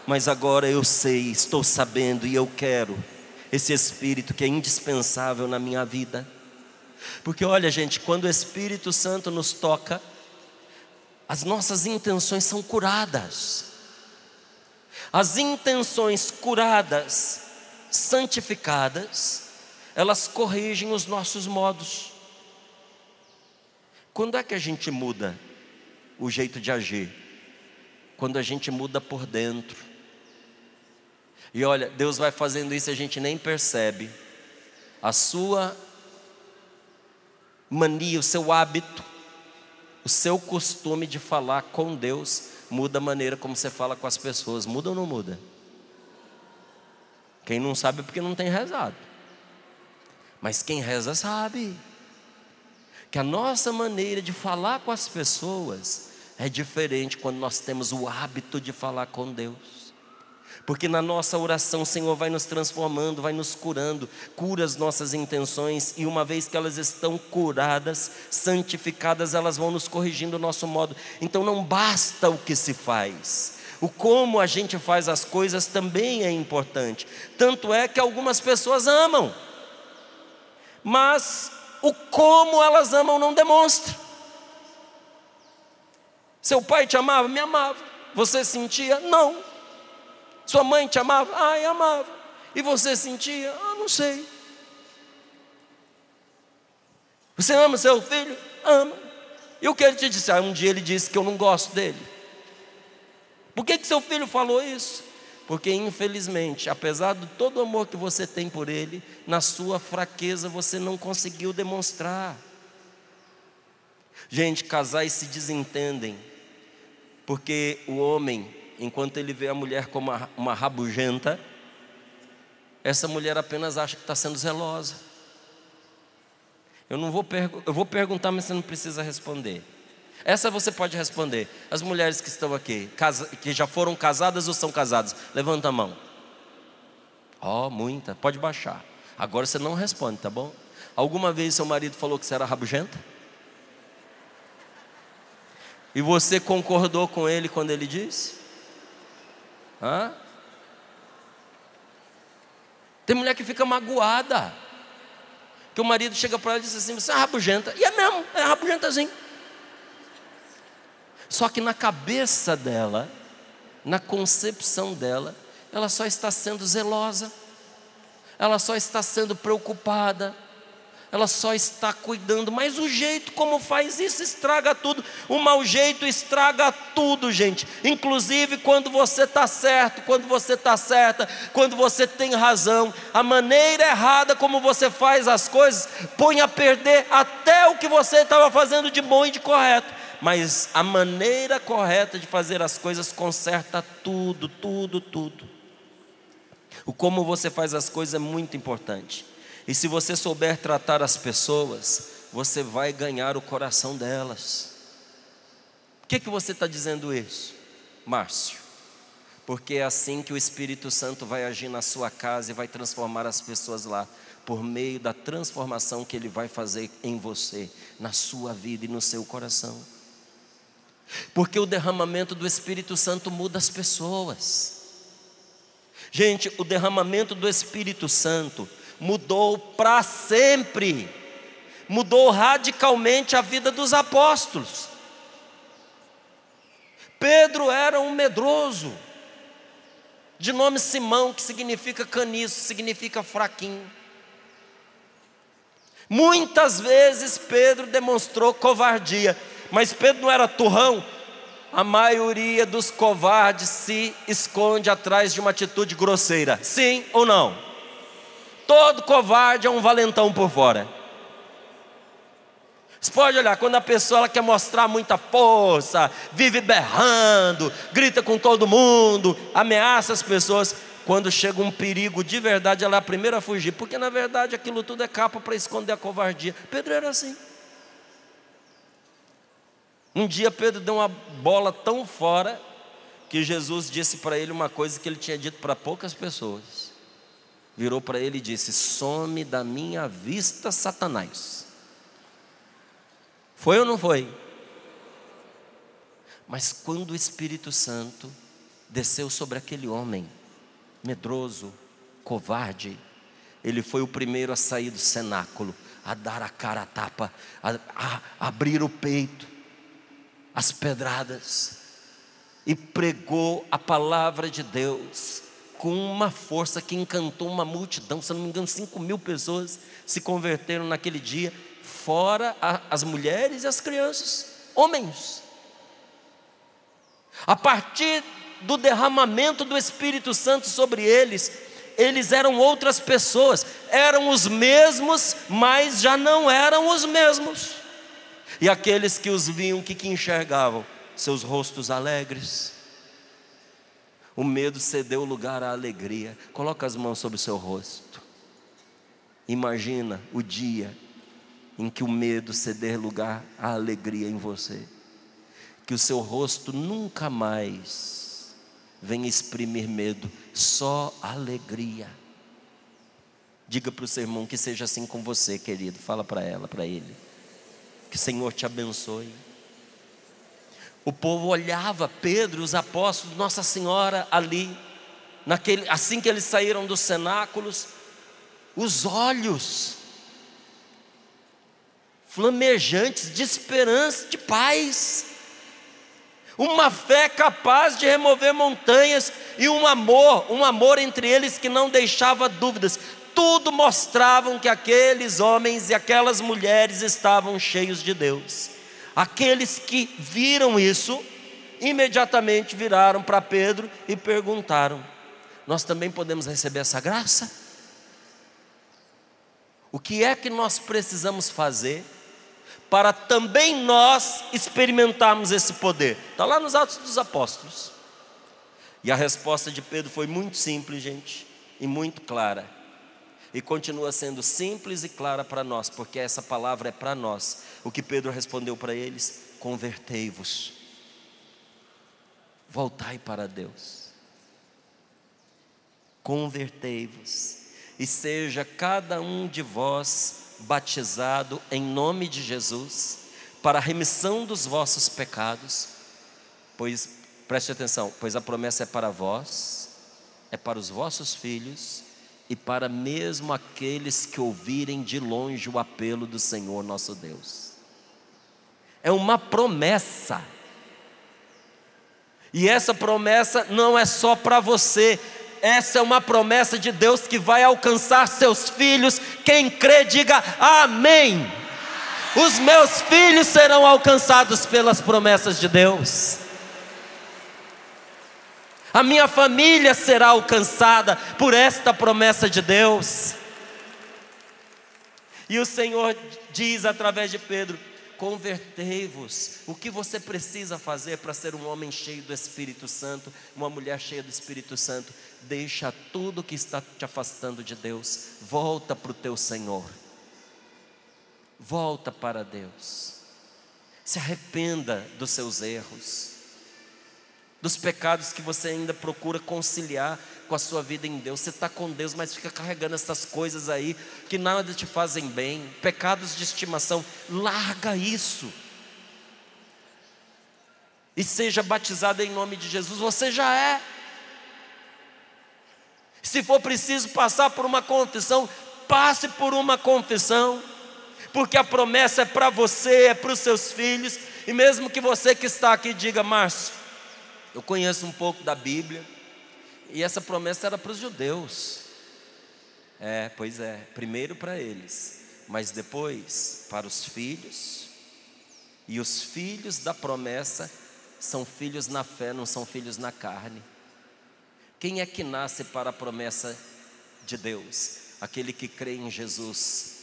S1: mas agora eu sei, estou sabendo, e eu quero esse Espírito que é indispensável na minha vida. Porque olha, gente, quando o Espírito Santo nos toca, as nossas intenções são curadas. As intenções curadas, santificadas, elas corrigem os nossos modos. Quando é que a gente muda o jeito de agir? Quando a gente muda por dentro. E olha, Deus vai fazendo isso e a gente nem percebe. A sua mania, o seu hábito, o seu costume de falar com Deus muda a maneira como você fala com as pessoas. Muda ou não muda? Quem não sabe é porque não tem rezado. Mas quem reza sabe que a nossa maneira de falar com as pessoas é diferente quando nós temos o hábito de falar com Deus. Porque na nossa oração o Senhor vai nos transformando, vai nos curando, cura as nossas intenções, e uma vez que elas estão curadas, santificadas, elas vão nos corrigindo o nosso modo. Então não basta o que se faz, o como a gente faz as coisas também é importante. Tanto é que algumas pessoas amam, mas o como elas amam não demonstra. Seu pai te amava? Me amava. Você sentia? Não. Sua mãe te amava? Ai, amava. E você sentia? Ah, não sei. Você ama seu filho? Ama. E o que ele te disse? Ah, um dia ele disse que eu não gosto dele. Por que seu filho falou isso? Porque infelizmente, apesar de todo o amor que você tem por ele, na sua fraqueza você não conseguiu demonstrar. Gente, casais se desentendem porque o homem, enquanto ele vê a mulher como uma rabugenta, essa mulher apenas acha que está sendo zelosa. Eu vou perguntar, mas você não precisa responder. Essa você pode responder. As mulheres que estão aqui, que já foram casadas ou são casadas, levanta a mão. Muita, pode baixar. Agora você não responde, tá bom? Alguma vez seu marido falou que você era rabugenta? E você concordou com ele quando ele disse? Tem mulher que fica magoada, que o marido chega para ela e diz assim: você é rabugenta. E é mesmo, é rabugentazinho. Só que na cabeça dela, na concepção dela, ela só está sendo zelosa, ela só está sendo preocupada, ela só está cuidando. Mas o jeito como faz isso estraga tudo. O mau jeito estraga tudo, gente. Inclusive quando você está certo, quando você está certa, quando você tem razão. A maneira errada como você faz as coisas põe a perder até o que você estava fazendo de bom e de correto. Mas a maneira correta de fazer as coisas conserta tudo, tudo, tudo. O como você faz as coisas é muito importante. E se você souber tratar as pessoas, você vai ganhar o coração delas. Por que você está dizendo isso, Márcio? Porque é assim que o Espírito Santo vai agir na sua casa e vai transformar as pessoas lá, por meio da transformação que Ele vai fazer em você, na sua vida e no seu coração. Porque o derramamento do Espírito Santo muda as pessoas. Gente, o derramamento do Espírito Santo mudou para sempre, mudou radicalmente a vida dos apóstolos. Pedro era um medroso, de nome Simão, que significa caniço, significa fraquinho. Muitas vezes Pedro demonstrou covardia, mas Pedro não era turrão. A maioria dos covardes se esconde atrás de uma atitude grosseira, sim ou não? Todo covarde é um valentão por fora. Você pode olhar, quando a pessoa ela quer mostrar muita força, vive berrando, grita com todo mundo, ameaça as pessoas. Quando chega um perigo de verdade, ela é a primeira a fugir, porque na verdade aquilo tudo é capa para esconder a covardia. Pedro era assim. Um dia Pedro deu uma bola tão fora que Jesus disse para ele uma coisa que ele tinha dito para poucas pessoas. Virou para ele e disse: some da minha vista, Satanás. Foi ou não foi? Mas quando o Espírito Santo desceu sobre aquele homem medroso, covarde, ele foi o primeiro a sair do cenáculo, a dar a cara a tapa, a abrir o peito, as pedradas, e pregou a palavra de Deus com uma força que encantou uma multidão. Se não me engano, 5.000 pessoas se converteram naquele dia, fora as mulheres e as crianças, homens. A partir do derramamento do Espírito Santo sobre eles, eles eram outras pessoas, eram os mesmos, mas já não eram os mesmos. E aqueles que os viam, que enxergavam? Seus rostos alegres. O medo cedeu lugar à alegria. Coloca as mãos sobre o seu rosto. Imagina o dia em que o medo ceder lugar à alegria em você. Que o seu rosto nunca mais venha exprimir medo, só alegria. Diga para o seu irmão que seja assim com você, querido. Fala para ela, para ele. Que o Senhor te abençoe. O povo olhava Pedro, os apóstolos, Nossa Senhora ali, assim que eles saíram dos cenáculos, os olhos flamejantes de esperança, de paz, uma fé capaz de remover montanhas, e um amor entre eles que não deixava dúvidas. Tudo mostravam que aqueles homens e aquelas mulheres estavam cheios de Deus. Aqueles que viram isso, imediatamente viraram para Pedro e perguntaram: nós também podemos receber essa graça? O que é que nós precisamos fazer para também nós experimentarmos esse poder? Está lá nos Atos dos Apóstolos. E a resposta de Pedro foi muito simples, gente, e muito clara. E continua sendo simples e clara para nós, porque essa palavra é para nós. O que Pedro respondeu para eles: convertei-vos, voltai para Deus, convertei-vos, e seja cada um de vós batizado em nome de Jesus, para a remissão dos vossos pecados, pois, preste atenção, pois a promessa é para vós, é para os vossos filhos, e para mesmo aqueles que ouvirem de longe o apelo do Senhor nosso Deus. É uma promessa, e essa promessa não é só para você, essa é uma promessa de Deus que vai alcançar seus filhos. Quem crê, diga amém. Os meus filhos serão alcançados pelas promessas de Deus. A minha família será alcançada por esta promessa de Deus. E o Senhor diz através de Pedro: convertei-vos. O que você precisa fazer para ser um homem cheio do Espírito Santo, uma mulher cheia do Espírito Santo? Deixa tudo que está te afastando de Deus, volta para o teu Senhor, volta para Deus, se arrependa dos seus erros, dos pecados que você ainda procura conciliar com a sua vida em Deus. Você está com Deus, mas fica carregando essas coisas aí que nada te fazem bem, pecados de estimação. Larga isso e seja batizado em nome de Jesus. Você já é. Se for preciso passar por uma confissão, passe por uma confissão, porque a promessa é para você, é para os seus filhos. E mesmo que você que está aqui diga: Márcio, eu conheço um pouco da Bíblia, e essa promessa era para os judeus. Pois é, primeiro para eles, mas depois para os filhos. E os filhos da promessa são filhos na fé, não são filhos na carne. Quem é que nasce para a promessa de Deus? Aquele que crê em Jesus,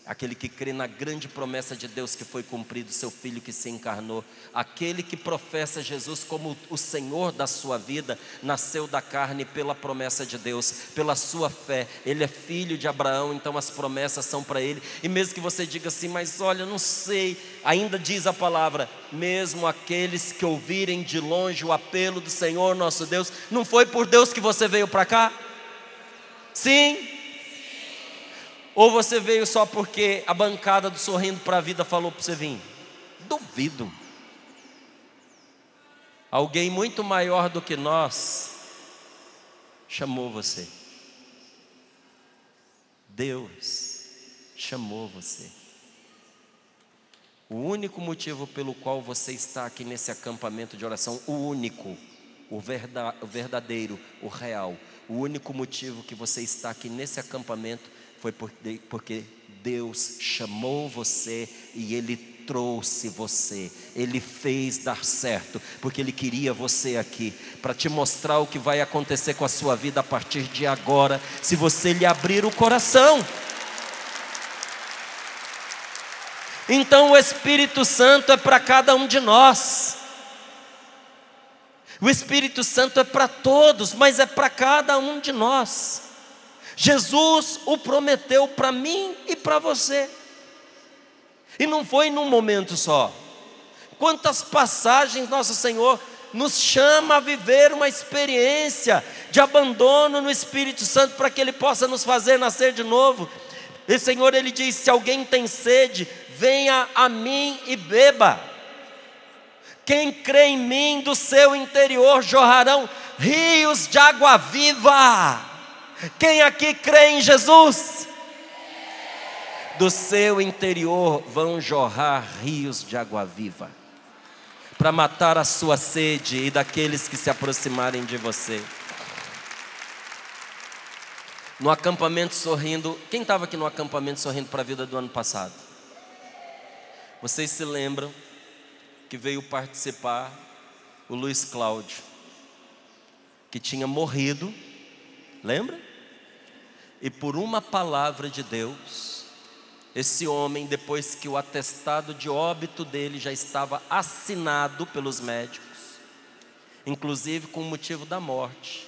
S1: aquele que crê na grande promessa de Deus que foi cumprido, seu Filho que se encarnou. Aquele que professa Jesus como o Senhor da sua vida, nasceu da carne pela promessa de Deus, pela sua fé. Ele é filho de Abraão, então as promessas são para ele. E mesmo que você diga assim: mas olha, não sei, ainda diz a palavra: mesmo aqueles que ouvirem de longe o apelo do Senhor nosso Deus. Não foi por Deus que você veio para cá? Sim? Ou você veio só porque a bancada do Sorrindo para a Vida falou para você vir? Duvido. Alguém muito maior do que nós chamou você. Deus chamou você. O único motivo pelo qual você está aqui nesse acampamento de oração, o único, o verdadeiro, o real, o único motivo que você está aqui nesse acampamento foi porque Deus chamou você e Ele trouxe você, Ele fez dar certo, porque Ele queria você aqui, para te mostrar o que vai acontecer com a sua vida a partir de agora, se você lhe abrir o coração. Então o Espírito Santo é para cada um de nós. O Espírito Santo é para todos, mas é para cada um de nós. Jesus o prometeu para mim e para você. E não foi num momento só. Quantas passagens nosso Senhor nos chama a viver uma experiência de abandono no Espírito Santo, para que Ele possa nos fazer nascer de novo. E o Senhor, Ele diz: se alguém tem sede, venha a mim e beba. Quem crê em mim, do seu interior jorrarão rios de água viva. Quem aqui crê em Jesus? Do seu interior vão jorrar rios de água viva, para matar a sua sede e daqueles que se aproximarem de você. No acampamento sorrindo, quem estava aqui no acampamento sorrindo para a vida do ano passado? Vocês se lembram que veio participar o Luiz Cláudio, que tinha morrido, lembra? E por uma palavra de Deus, esse homem, depois que o atestado de óbito dele já estava assinado pelos médicos, inclusive com o motivo da morte,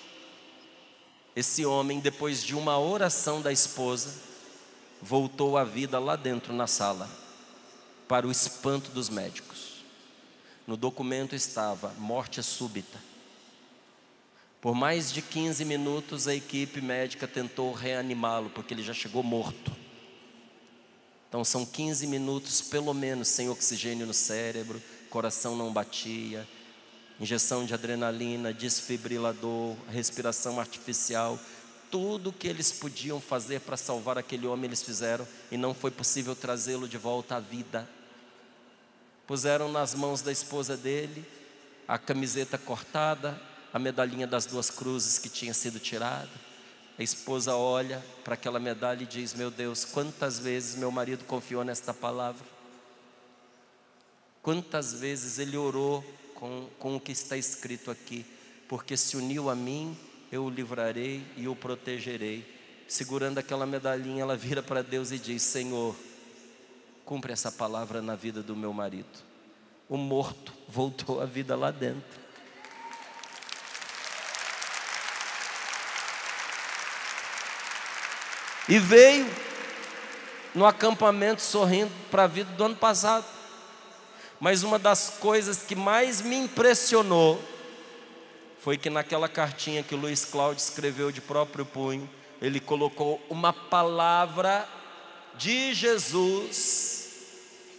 S1: esse homem, depois de uma oração da esposa, voltou à vida lá dentro na sala, para o espanto dos médicos. No documento estava morte súbita. Por mais de 15 minutos a equipe médica tentou reanimá-lo, porque ele já chegou morto. Então são 15 minutos pelo menos sem oxigênio no cérebro, coração não batia, injeção de adrenalina, desfibrilador, respiração artificial. Tudo que eles podiam fazer para salvar aquele homem eles fizeram, e não foi possível trazê-lo de volta à vida. Puseram nas mãos da esposa dele a camiseta cortada, a medalhinha das 2 cruzes que tinha sido tirada. A esposa olha para aquela medalha e diz: meu Deus, quantas vezes meu marido confiou nesta palavra, quantas vezes ele orou com o que está escrito aqui, porque se uniu a mim, eu o livrarei e o protegerei. Segurando aquela medalhinha, ela vira para Deus e diz: Senhor, cumpre essa palavra na vida do meu marido. O morto voltou à vida lá dentro. E veio no acampamento sorrindo para a vida do ano passado. Mas uma das coisas que mais me impressionou foi que naquela cartinha que o Luiz Cláudio escreveu de próprio punho, ele colocou uma palavra de Jesus,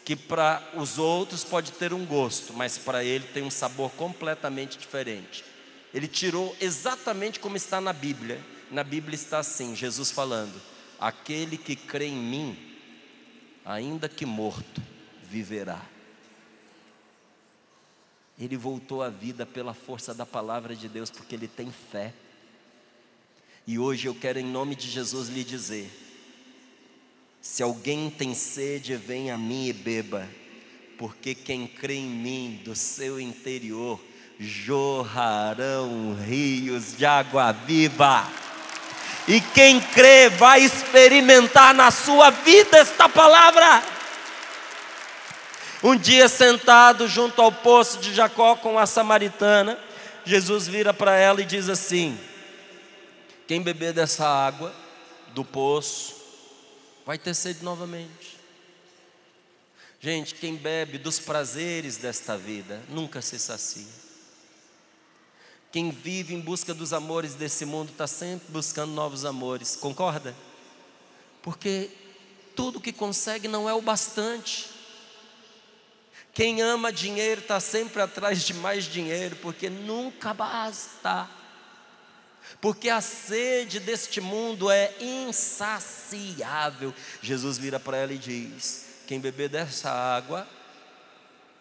S1: que para os outros pode ter um gosto, mas para ele tem um sabor completamente diferente. Ele tirou exatamente como está na Bíblia. Na Bíblia está assim, Jesus falando: aquele que crê em mim, ainda que morto, viverá. Ele voltou à vida pela força da palavra de Deus, porque ele tem fé. E hoje eu quero, em nome de Jesus, lhe dizer: se alguém tem sede, venha a mim e beba, porque quem crê em mim, do seu interior jorrarão rios de água viva. E quem crê vai experimentar na sua vida esta palavra. Um dia, sentado junto ao poço de Jacó com a samaritana, Jesus vira para ela e diz assim: quem beber dessa água do poço vai ter sede novamente. Gente, quem bebe dos prazeres desta vida nunca se sacia. Quem vive em busca dos amores desse mundo está sempre buscando novos amores, concorda? Porque tudo que consegue não é o bastante. Quem ama dinheiro está sempre atrás de mais dinheiro, porque nunca basta. porque a sede deste mundo é insaciável. Jesus vira para ela e diz: quem beber dessa água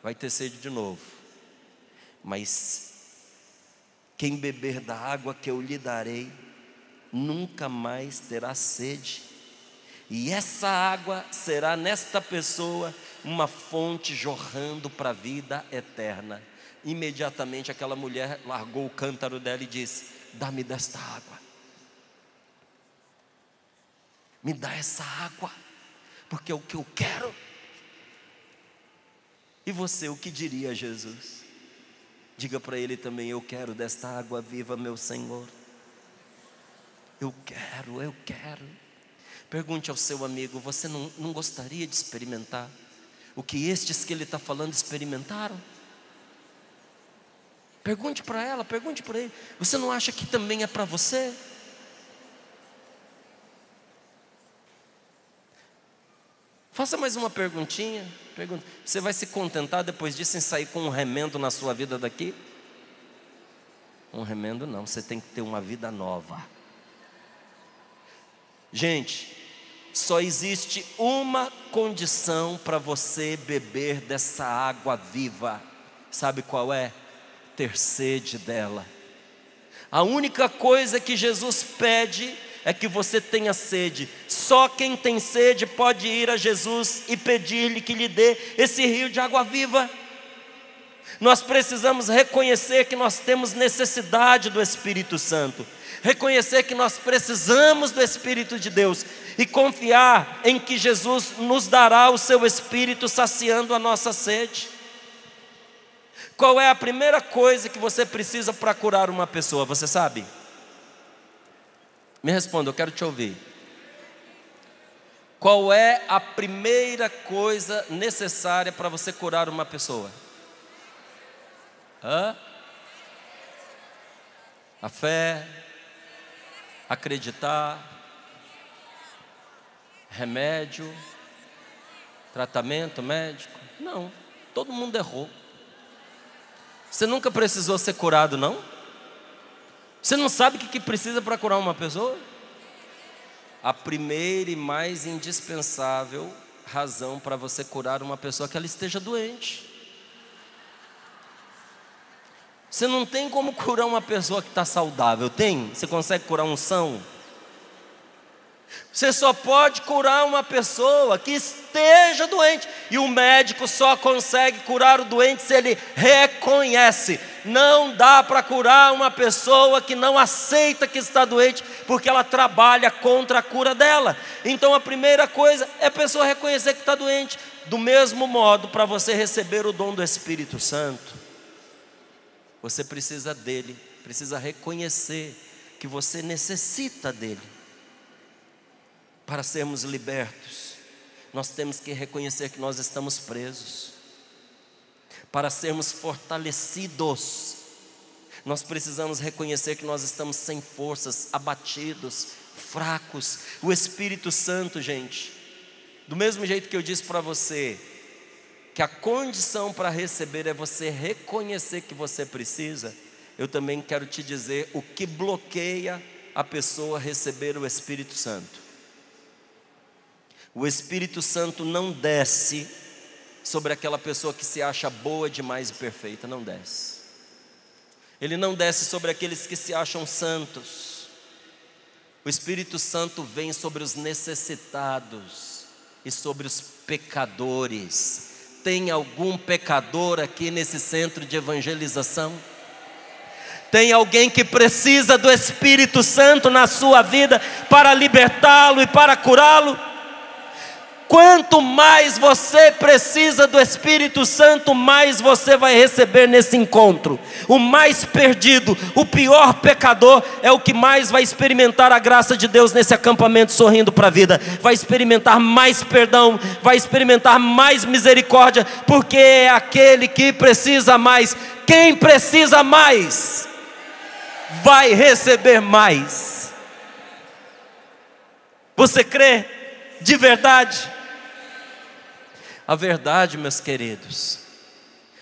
S1: vai ter sede de novo, mas quem beber da água que eu lhe darei nunca mais terá sede, e essa água será nesta pessoa uma fonte jorrando para a vida eterna. Imediatamente aquela mulher largou o cântaro dela e disse: dá-me desta água, me dá essa água, porque é o que eu quero. E você, o que diria a Jesus? Diga para ele também: eu quero desta água viva, meu Senhor. Eu quero. Pergunte ao seu amigo: você não gostaria de experimentar o que estes que ele está falando experimentaram? Pergunte para ela, pergunte para ele: você não acha que também é para você? Faça mais uma perguntinha. Você vai se contentar depois disso em sair com um remendo na sua vida daqui? Um remendo não, você tem que ter uma vida nova. Gente, só existe uma condição para você beber dessa água viva. Sabe qual é? Ter sede dela. A única coisa que Jesus pede é que você tenha sede. Só quem tem sede pode ir a Jesus e pedir-lhe que lhe dê esse rio de água viva. Nós precisamos reconhecer que nós temos necessidade do Espírito Santo, reconhecer que nós precisamos do Espírito de Deus e confiar em que Jesus nos dará o seu Espírito saciando a nossa sede. Qual é a primeira coisa que você precisa para curar uma pessoa? Você sabe? Me responda, eu quero te ouvir. Qual é a primeira coisa necessária para você curar uma pessoa? A fé, acreditar, remédio, tratamento médico? Não, todo mundo errou. Você nunca precisou ser curado, não? Você não sabe o que precisa para curar uma pessoa? A primeira e mais indispensável razão para você curar uma pessoa é que ela esteja doente. Você não tem como curar uma pessoa que está saudável, tem? Você consegue curar um são? Você só pode curar uma pessoa que esteja doente. E o médico só consegue curar o doente se ele reconhece. Não dá para curar uma pessoa que não aceita que está doente, porque ela trabalha contra a cura dela. Então a primeira coisa é a pessoa reconhecer que está doente. Do mesmo modo, para você receber o dom do Espírito Santo, você precisa dele, precisa reconhecer que você necessita dele. Para sermos libertos, nós temos que reconhecer que nós estamos presos. Para sermos fortalecidos, nós precisamos reconhecer que nós estamos sem forças, abatidos, fracos. O Espírito Santo, gente, do mesmo jeito que eu disse para você, que a condição para receber é você reconhecer que você precisa, eu também quero te dizer o que bloqueia a pessoa receber o Espírito Santo. O Espírito Santo não desce sobre aquela pessoa que se acha boa demais e perfeita, não desce. Ele não desce sobre aqueles que se acham santos. O Espírito Santo vem sobre os necessitados e sobre os pecadores. Tem algum pecador aqui nesse centro de evangelização? Tem alguém que precisa do Espírito Santo na sua vida para libertá-lo e para curá-lo? Quanto mais você precisa do Espírito Santo, mais você vai receber nesse encontro. O mais perdido, o pior pecador, é o que mais vai experimentar a graça de Deus nesse acampamento Sorrindo para a Vida. Vai experimentar mais perdão, vai experimentar mais misericórdia, porque é aquele que precisa mais. Quem precisa mais, vai receber mais. Você crê de verdade? A verdade, meus queridos,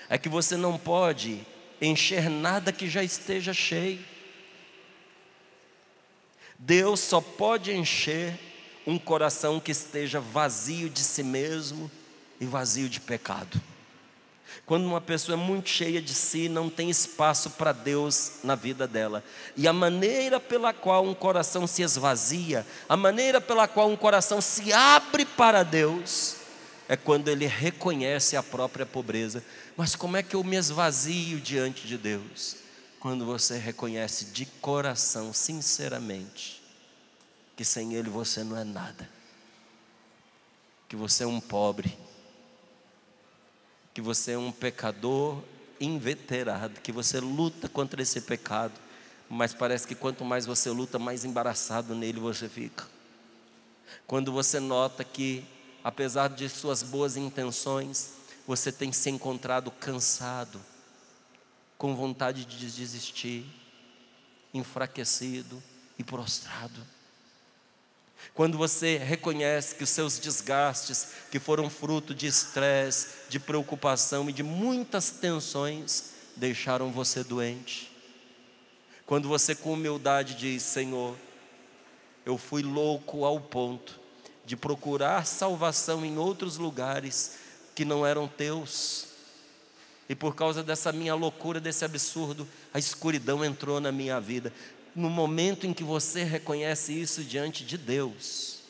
S1: é que você não pode encher nada que já esteja cheio. Deus só pode encher um coração que esteja vazio de si mesmo e vazio de pecado. Quando uma pessoa é muito cheia de si, não tem espaço para Deus na vida dela. E a maneira pela qual um coração se esvazia, a maneira pela qual um coração se abre para Deus, é quando ele reconhece a própria pobreza. Mas como é que eu me esvazio diante de Deus? Quando você reconhece de coração, sinceramente, que sem Ele você não é nada, que você é um pobre, que você é um pecador inveterado, que você luta contra esse pecado, mas parece que quanto mais você luta, mais embaraçado nele você fica. Quando você nota que, apesar de suas boas intenções, você tem se encontrado cansado, com vontade de desistir, enfraquecido e prostrado. Quando você reconhece que os seus desgastes, que foram fruto de estresse, de preocupação e de muitas tensões, deixaram você doente. Quando você com humildade diz: Senhor, eu fui louco ao ponto de procurar salvação em outros lugares que não eram teus. E por causa dessa minha loucura, desse absurdo, a escuridão entrou na minha vida. No momento em que você reconhece isso diante de Deus,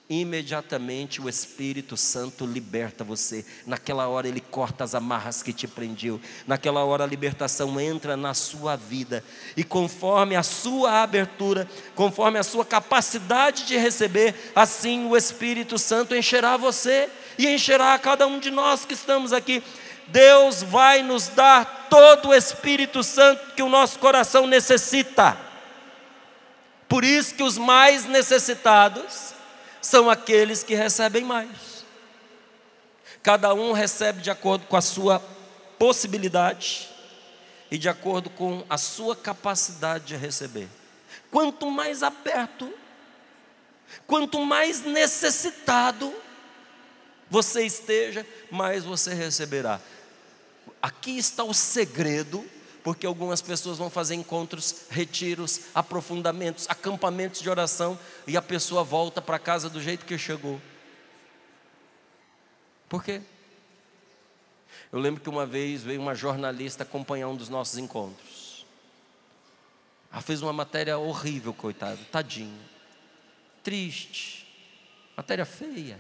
S1: imediatamente o Espírito Santo liberta você. Naquela hora Ele corta as amarras que te prendiam. Naquela hora a libertação entra na sua vida. E conforme a sua abertura, conforme a sua capacidade de receber, assim o Espírito Santo encherá você e encherá a cada um de nós que estamos aqui. Deus vai nos dar todo o Espírito Santo que o nosso coração necessita. Por isso que os mais necessitados são aqueles que recebem mais. Cada um recebe de acordo com a sua possibilidade e de acordo com a sua capacidade de receber. Quanto mais aberto, quanto mais necessitado você esteja, mais você receberá. Aqui está o segredo, porque algumas pessoas vão fazer encontros, retiros, aprofundamentos, acampamentos de oração, e a pessoa volta para casa do jeito que chegou. Por quê? Eu lembro que uma vez veio uma jornalista acompanhar um dos nossos encontros. Ela fez uma matéria horrível, coitado, tadinho, triste, matéria feia,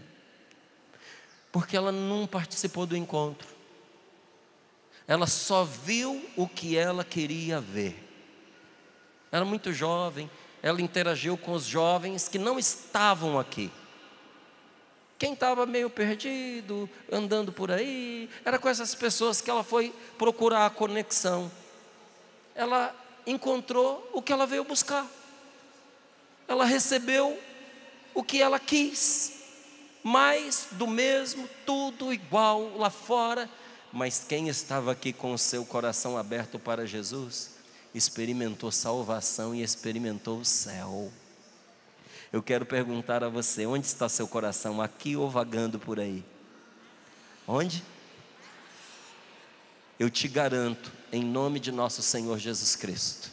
S1: porque ela não participou do encontro. Ela só viu o que ela queria ver. Era muito jovem, ela interagiu com os jovens que não estavam aqui. Quem estava meio perdido, andando por aí, era com essas pessoas que ela foi procurar a conexão. Ela encontrou o que ela veio buscar. Ela recebeu o que ela quis. Mais do mesmo, tudo igual lá fora. Mas quem estava aqui com o seu coração aberto para Jesus, experimentou salvação e experimentou o céu. Eu quero perguntar a você: onde está seu coração? Aqui ou vagando por aí? Onde? Eu te garanto, em nome de nosso Senhor Jesus Cristo,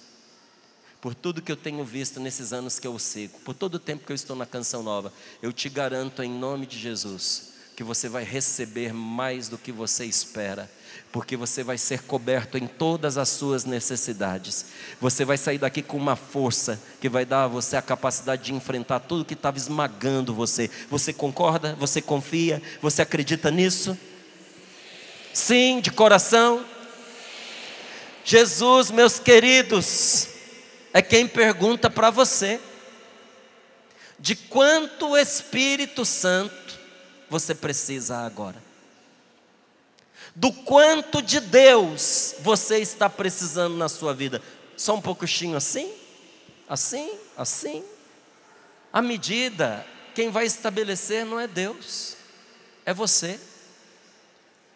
S1: por tudo que eu tenho visto nesses anos que eu sigo, por todo o tempo que eu estou na Canção Nova, eu te garanto em nome de Jesus, que você vai receber mais do que você espera, porque você vai ser coberto em todas as suas necessidades. Você vai sair daqui com uma força que vai dar a você a capacidade de enfrentar tudo que estava esmagando você. Você concorda? Você confia? Você acredita nisso? Sim, de coração? Jesus, meus queridos, é quem pergunta para você: de quanto Espírito Santo você precisa agora? Do quanto de Deus você está precisando na sua vida? Só um pouquinho assim? Assim? Assim? A medida, quem vai estabelecer não é Deus, é você.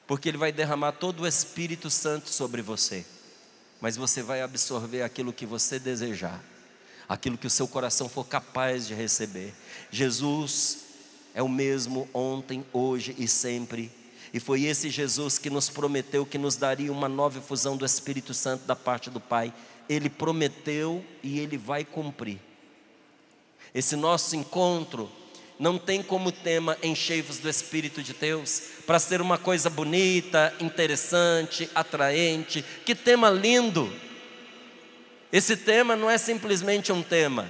S1: Porque Ele vai derramar todo o Espírito Santo sobre você. Mas você vai absorver aquilo que você desejar, aquilo que o seu coração for capaz de receber. Jesus é o mesmo ontem, hoje e sempre. E foi esse Jesus que nos prometeu que nos daria uma nova efusão do Espírito Santo da parte do Pai. Ele prometeu e Ele vai cumprir. Esse nosso encontro não tem como tema enchei-vos do Espírito de Deus, para ser uma coisa bonita, interessante, atraente. Que tema lindo! Esse tema não é simplesmente um tema,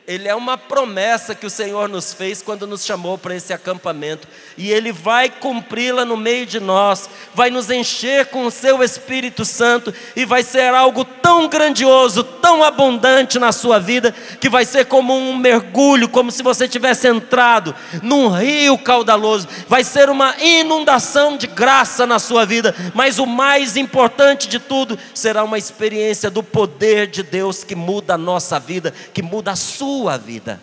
S1: ele é uma promessa que o Senhor nos fez quando nos chamou para esse acampamento, e Ele vai cumpri-la no meio de nós, vai nos encher com o Seu Espírito Santo, e vai ser algo tão grandioso, tão abundante na sua vida, que vai ser como um mergulho, como se você tivesse entrado num rio caudaloso, vai ser uma inundação de graça na sua vida, mas o mais importante de tudo, será uma experiência do poder de Deus, que muda a nossa vida, que muda a sua vida.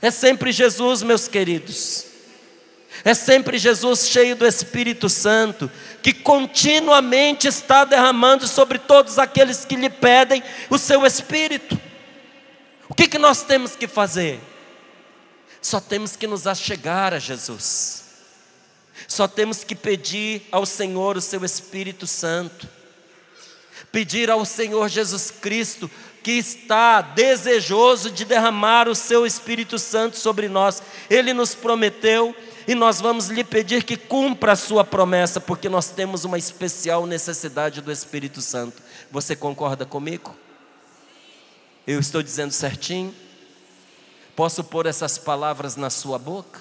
S1: É sempre Jesus, meus queridos, é sempre Jesus cheio do Espírito Santo, que continuamente está derramando sobre todos aqueles que lhe pedem o seu Espírito. O que nós temos que fazer? Só temos que nos achegar a Jesus, só temos que pedir ao Senhor o seu Espírito Santo, pedir ao Senhor Jesus Cristo, que está desejoso de derramar o seu Espírito Santo sobre nós. Ele nos prometeu, e nós vamos lhe pedir que cumpra a sua promessa, porque nós temos uma especial necessidade do Espírito Santo. Você concorda comigo? Eu estou dizendo certinho? Posso pôr essas palavras na sua boca?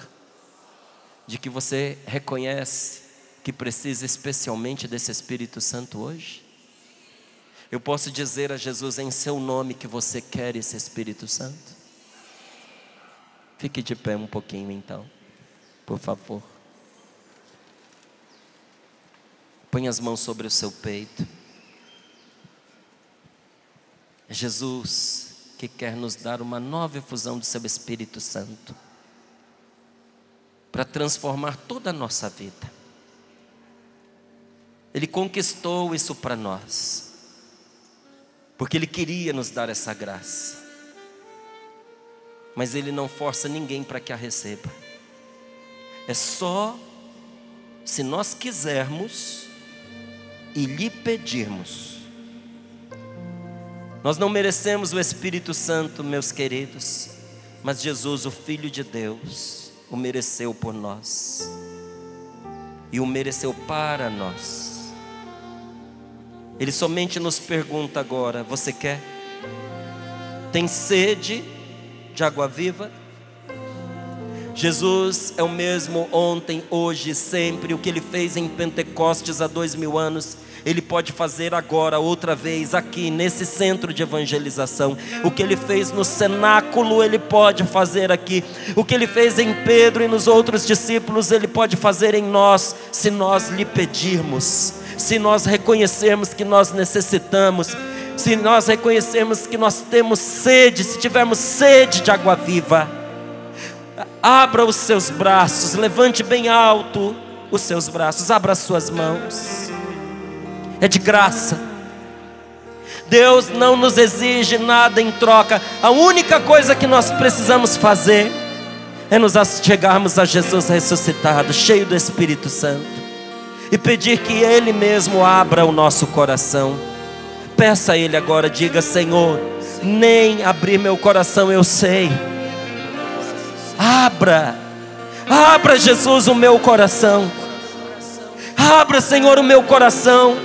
S1: De que você reconhece que precisa especialmente desse Espírito Santo hoje? Eu posso dizer a Jesus em seu nome que você quer esse Espírito Santo? Fique de pé um pouquinho então, por favor. Põe as mãos sobre o seu peito. É Jesus que quer nos dar uma nova efusão do seu Espírito Santo, para transformar toda a nossa vida. Ele conquistou isso para nós, porque Ele queria nos dar essa graça, mas Ele não força ninguém para que a receba. É só se nós quisermos e lhe pedirmos. Nós não merecemos o Espírito Santo, meus queridos, mas Jesus, o Filho de Deus, o mereceu por nós, e o mereceu para nós. Ele somente nos pergunta agora: você quer? Tem sede de água viva? Jesus é o mesmo ontem, hoje e sempre. O que Ele fez em Pentecostes há 2000 anos, Ele pode fazer agora outra vez aqui nesse centro de evangelização. O que Ele fez no cenáculo, Ele pode fazer aqui. O que Ele fez em Pedro e nos outros discípulos, Ele pode fazer em nós, se nós lhe pedirmos, se nós reconhecermos que nós necessitamos, se nós reconhecermos que nós temos sede, se tivermos sede de água viva. Abra os seus braços, levante bem alto os seus braços, abra as suas mãos. É de graça. Deus não nos exige nada em troca. A única coisa que nós precisamos fazer é nos achegarmos a Jesus ressuscitado, cheio do Espírito Santo, e pedir que Ele mesmo abra o nosso coração. Peça a Ele agora, diga: Senhor, nem abrir meu coração eu sei. Abra Jesus o meu coração. Abra, Senhor, o meu coração,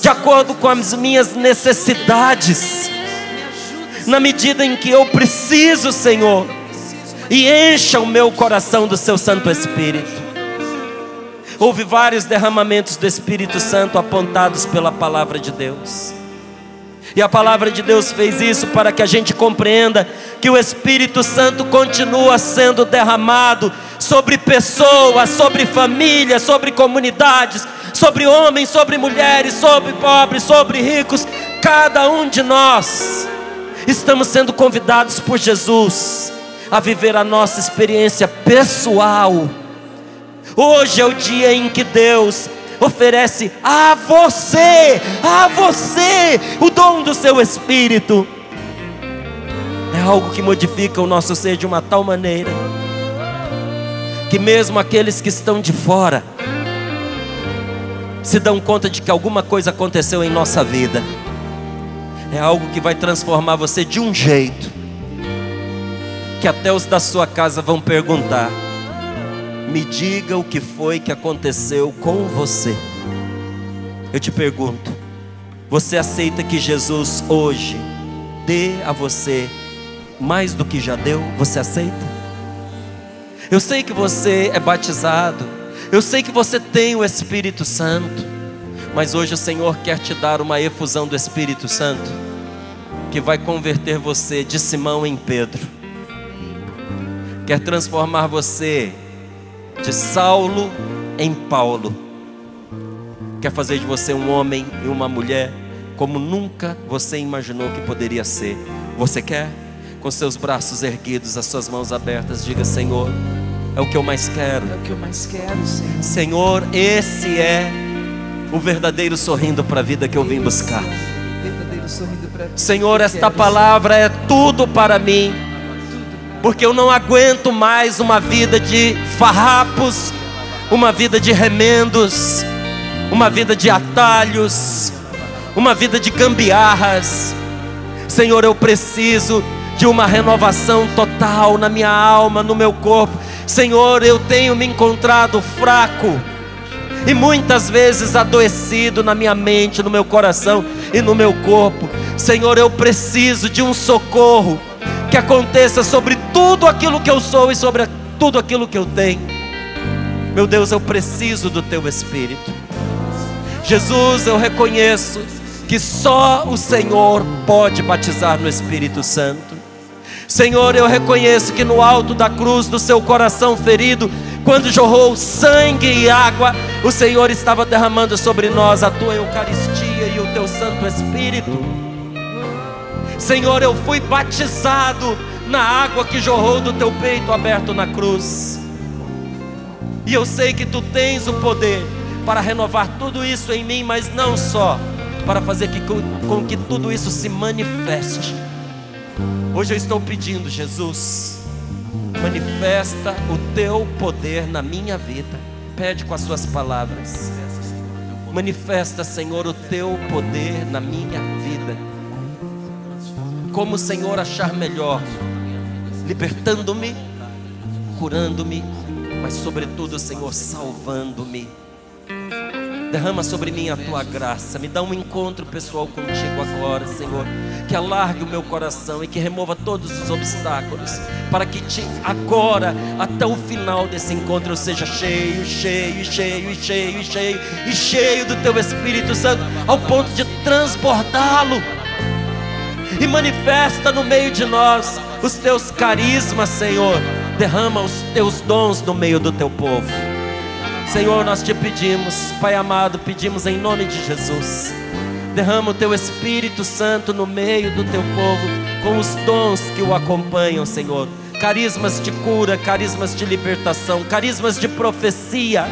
S1: de acordo com as minhas necessidades, na medida em que eu preciso, Senhor, e encha o meu coração do seu Santo Espírito. Houve vários derramamentos do Espírito Santo apontados pela palavra de Deus, e a palavra de Deus fez isso para que a gente compreenda que o Espírito Santo continua sendo derramado sobre pessoas, sobre famílias, sobre comunidades, sobre homens, sobre mulheres, sobre pobres, sobre ricos. Cada um de nós estamos sendo convidados por Jesus a viver a nossa experiência pessoal. Hoje é o dia em que Deus oferece a você o dom do seu Espírito. É algo que modifica o nosso ser de uma tal maneira que mesmo aqueles que estão de fora se dão conta de que alguma coisa aconteceu em nossa vida. É algo que vai transformar você de um jeito que até os da sua casa vão perguntar: me diga o que foi que aconteceu com você. Eu te pergunto, você aceita que Jesus hoje dê a você mais do que já deu? Você aceita? Eu sei que você é batizado, eu sei que você tem o Espírito Santo, mas hoje o Senhor quer te dar uma efusão do Espírito Santo, que vai converter você de Simão em Pedro, quer transformar você de Saulo em Paulo, quer fazer de você um homem e uma mulher como nunca você imaginou que poderia ser. Você quer? Com seus braços erguidos, as suas mãos abertas, diga: Senhor, é o que eu mais quero.
S2: É o que eu mais quero, Senhor.
S1: Senhor, esse é o verdadeiro sorrindo para a vida que eu vim buscar.
S2: Verdadeiro sorrindo para a vida.
S1: Senhor, esta palavra é tudo para mim, porque eu não aguento mais uma vida de farrapos, uma vida de remendos, uma vida de atalhos, uma vida de gambiarras. Senhor, eu preciso de uma renovação total na minha alma, no meu corpo. Senhor, eu tenho me encontrado fraco e muitas vezes adoecido na minha mente, no meu coração e no meu corpo. Senhor, eu preciso de um socorro que aconteça sobre tudo aquilo que eu sou e sobre tudo aquilo que eu tenho. Meu Deus, eu preciso do Teu Espírito. Jesus, eu reconheço que só o Senhor pode batizar no Espírito Santo. Senhor, eu reconheço que no alto da cruz do Seu coração ferido, quando jorrou sangue e água, o Senhor estava derramando sobre nós a Tua Eucaristia e o Teu Santo Espírito. Senhor, eu fui batizado na água que jorrou do Teu peito aberto na cruz, e eu sei que Tu tens o poder para renovar tudo isso em mim, mas não só para fazer com que tudo isso se manifeste. Hoje eu estou pedindo, Jesus, manifesta o Teu poder na minha vida. Pede com as suas palavras. Manifesta, Senhor, o Teu poder na minha vida, como o Senhor achar melhor, libertando-me, curando-me, mas sobretudo, Senhor, salvando-me. Derrama sobre mim a Tua graça. Me dá um encontro pessoal contigo agora, Senhor, que alargue o meu coração e que remova todos os obstáculos, para que agora, até o final desse encontro, eu seja cheio, cheio, cheio, cheio, cheio e cheio do Teu Espírito Santo, ao ponto de transbordá-lo. E manifesta no meio de nós os Teus carismas, Senhor. Derrama os Teus dons no meio do Teu povo. Senhor, nós Te pedimos, Pai amado, pedimos em nome de Jesus, derrama o Teu Espírito Santo no meio do Teu povo, com os dons que o acompanham, Senhor. Carismas de cura, carismas de libertação, carismas de profecia,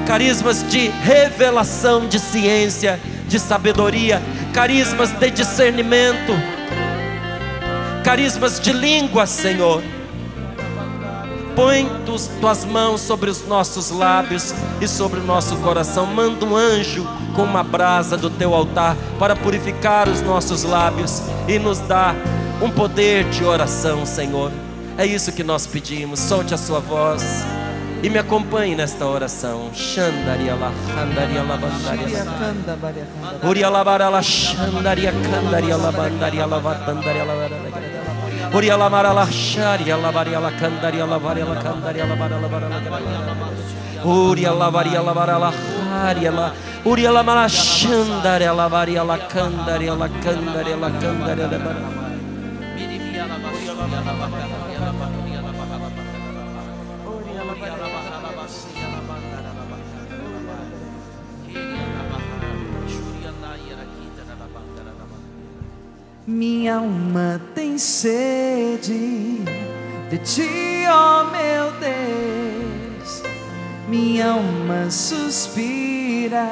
S1: carismas de revelação, de ciência, de sabedoria, carismas de discernimento, carismas de língua, Senhor. Põe Tuas mãos sobre os nossos lábios e sobre o nosso coração. Manda um anjo com uma brasa do Teu altar para purificar os nossos lábios e nos dar um poder de oração, Senhor. É isso que nós pedimos. Solte a sua voz e me acompanhe nesta oração. Xandaria la, xandaria la, bandaria la, uria la barala, xandaria, candaria la, bandaria la, vatandaria la, uria la marala, xaria la, varia la, candaria la, varia la, candaria la, barala, barala, uria la, varia la, barala, xaria la, uria la mara, xandaria la, varia la, candaria la, candaria la, candaria la, barala.
S2: Minha alma tem sede de Ti, ó meu Deus. Minha alma suspira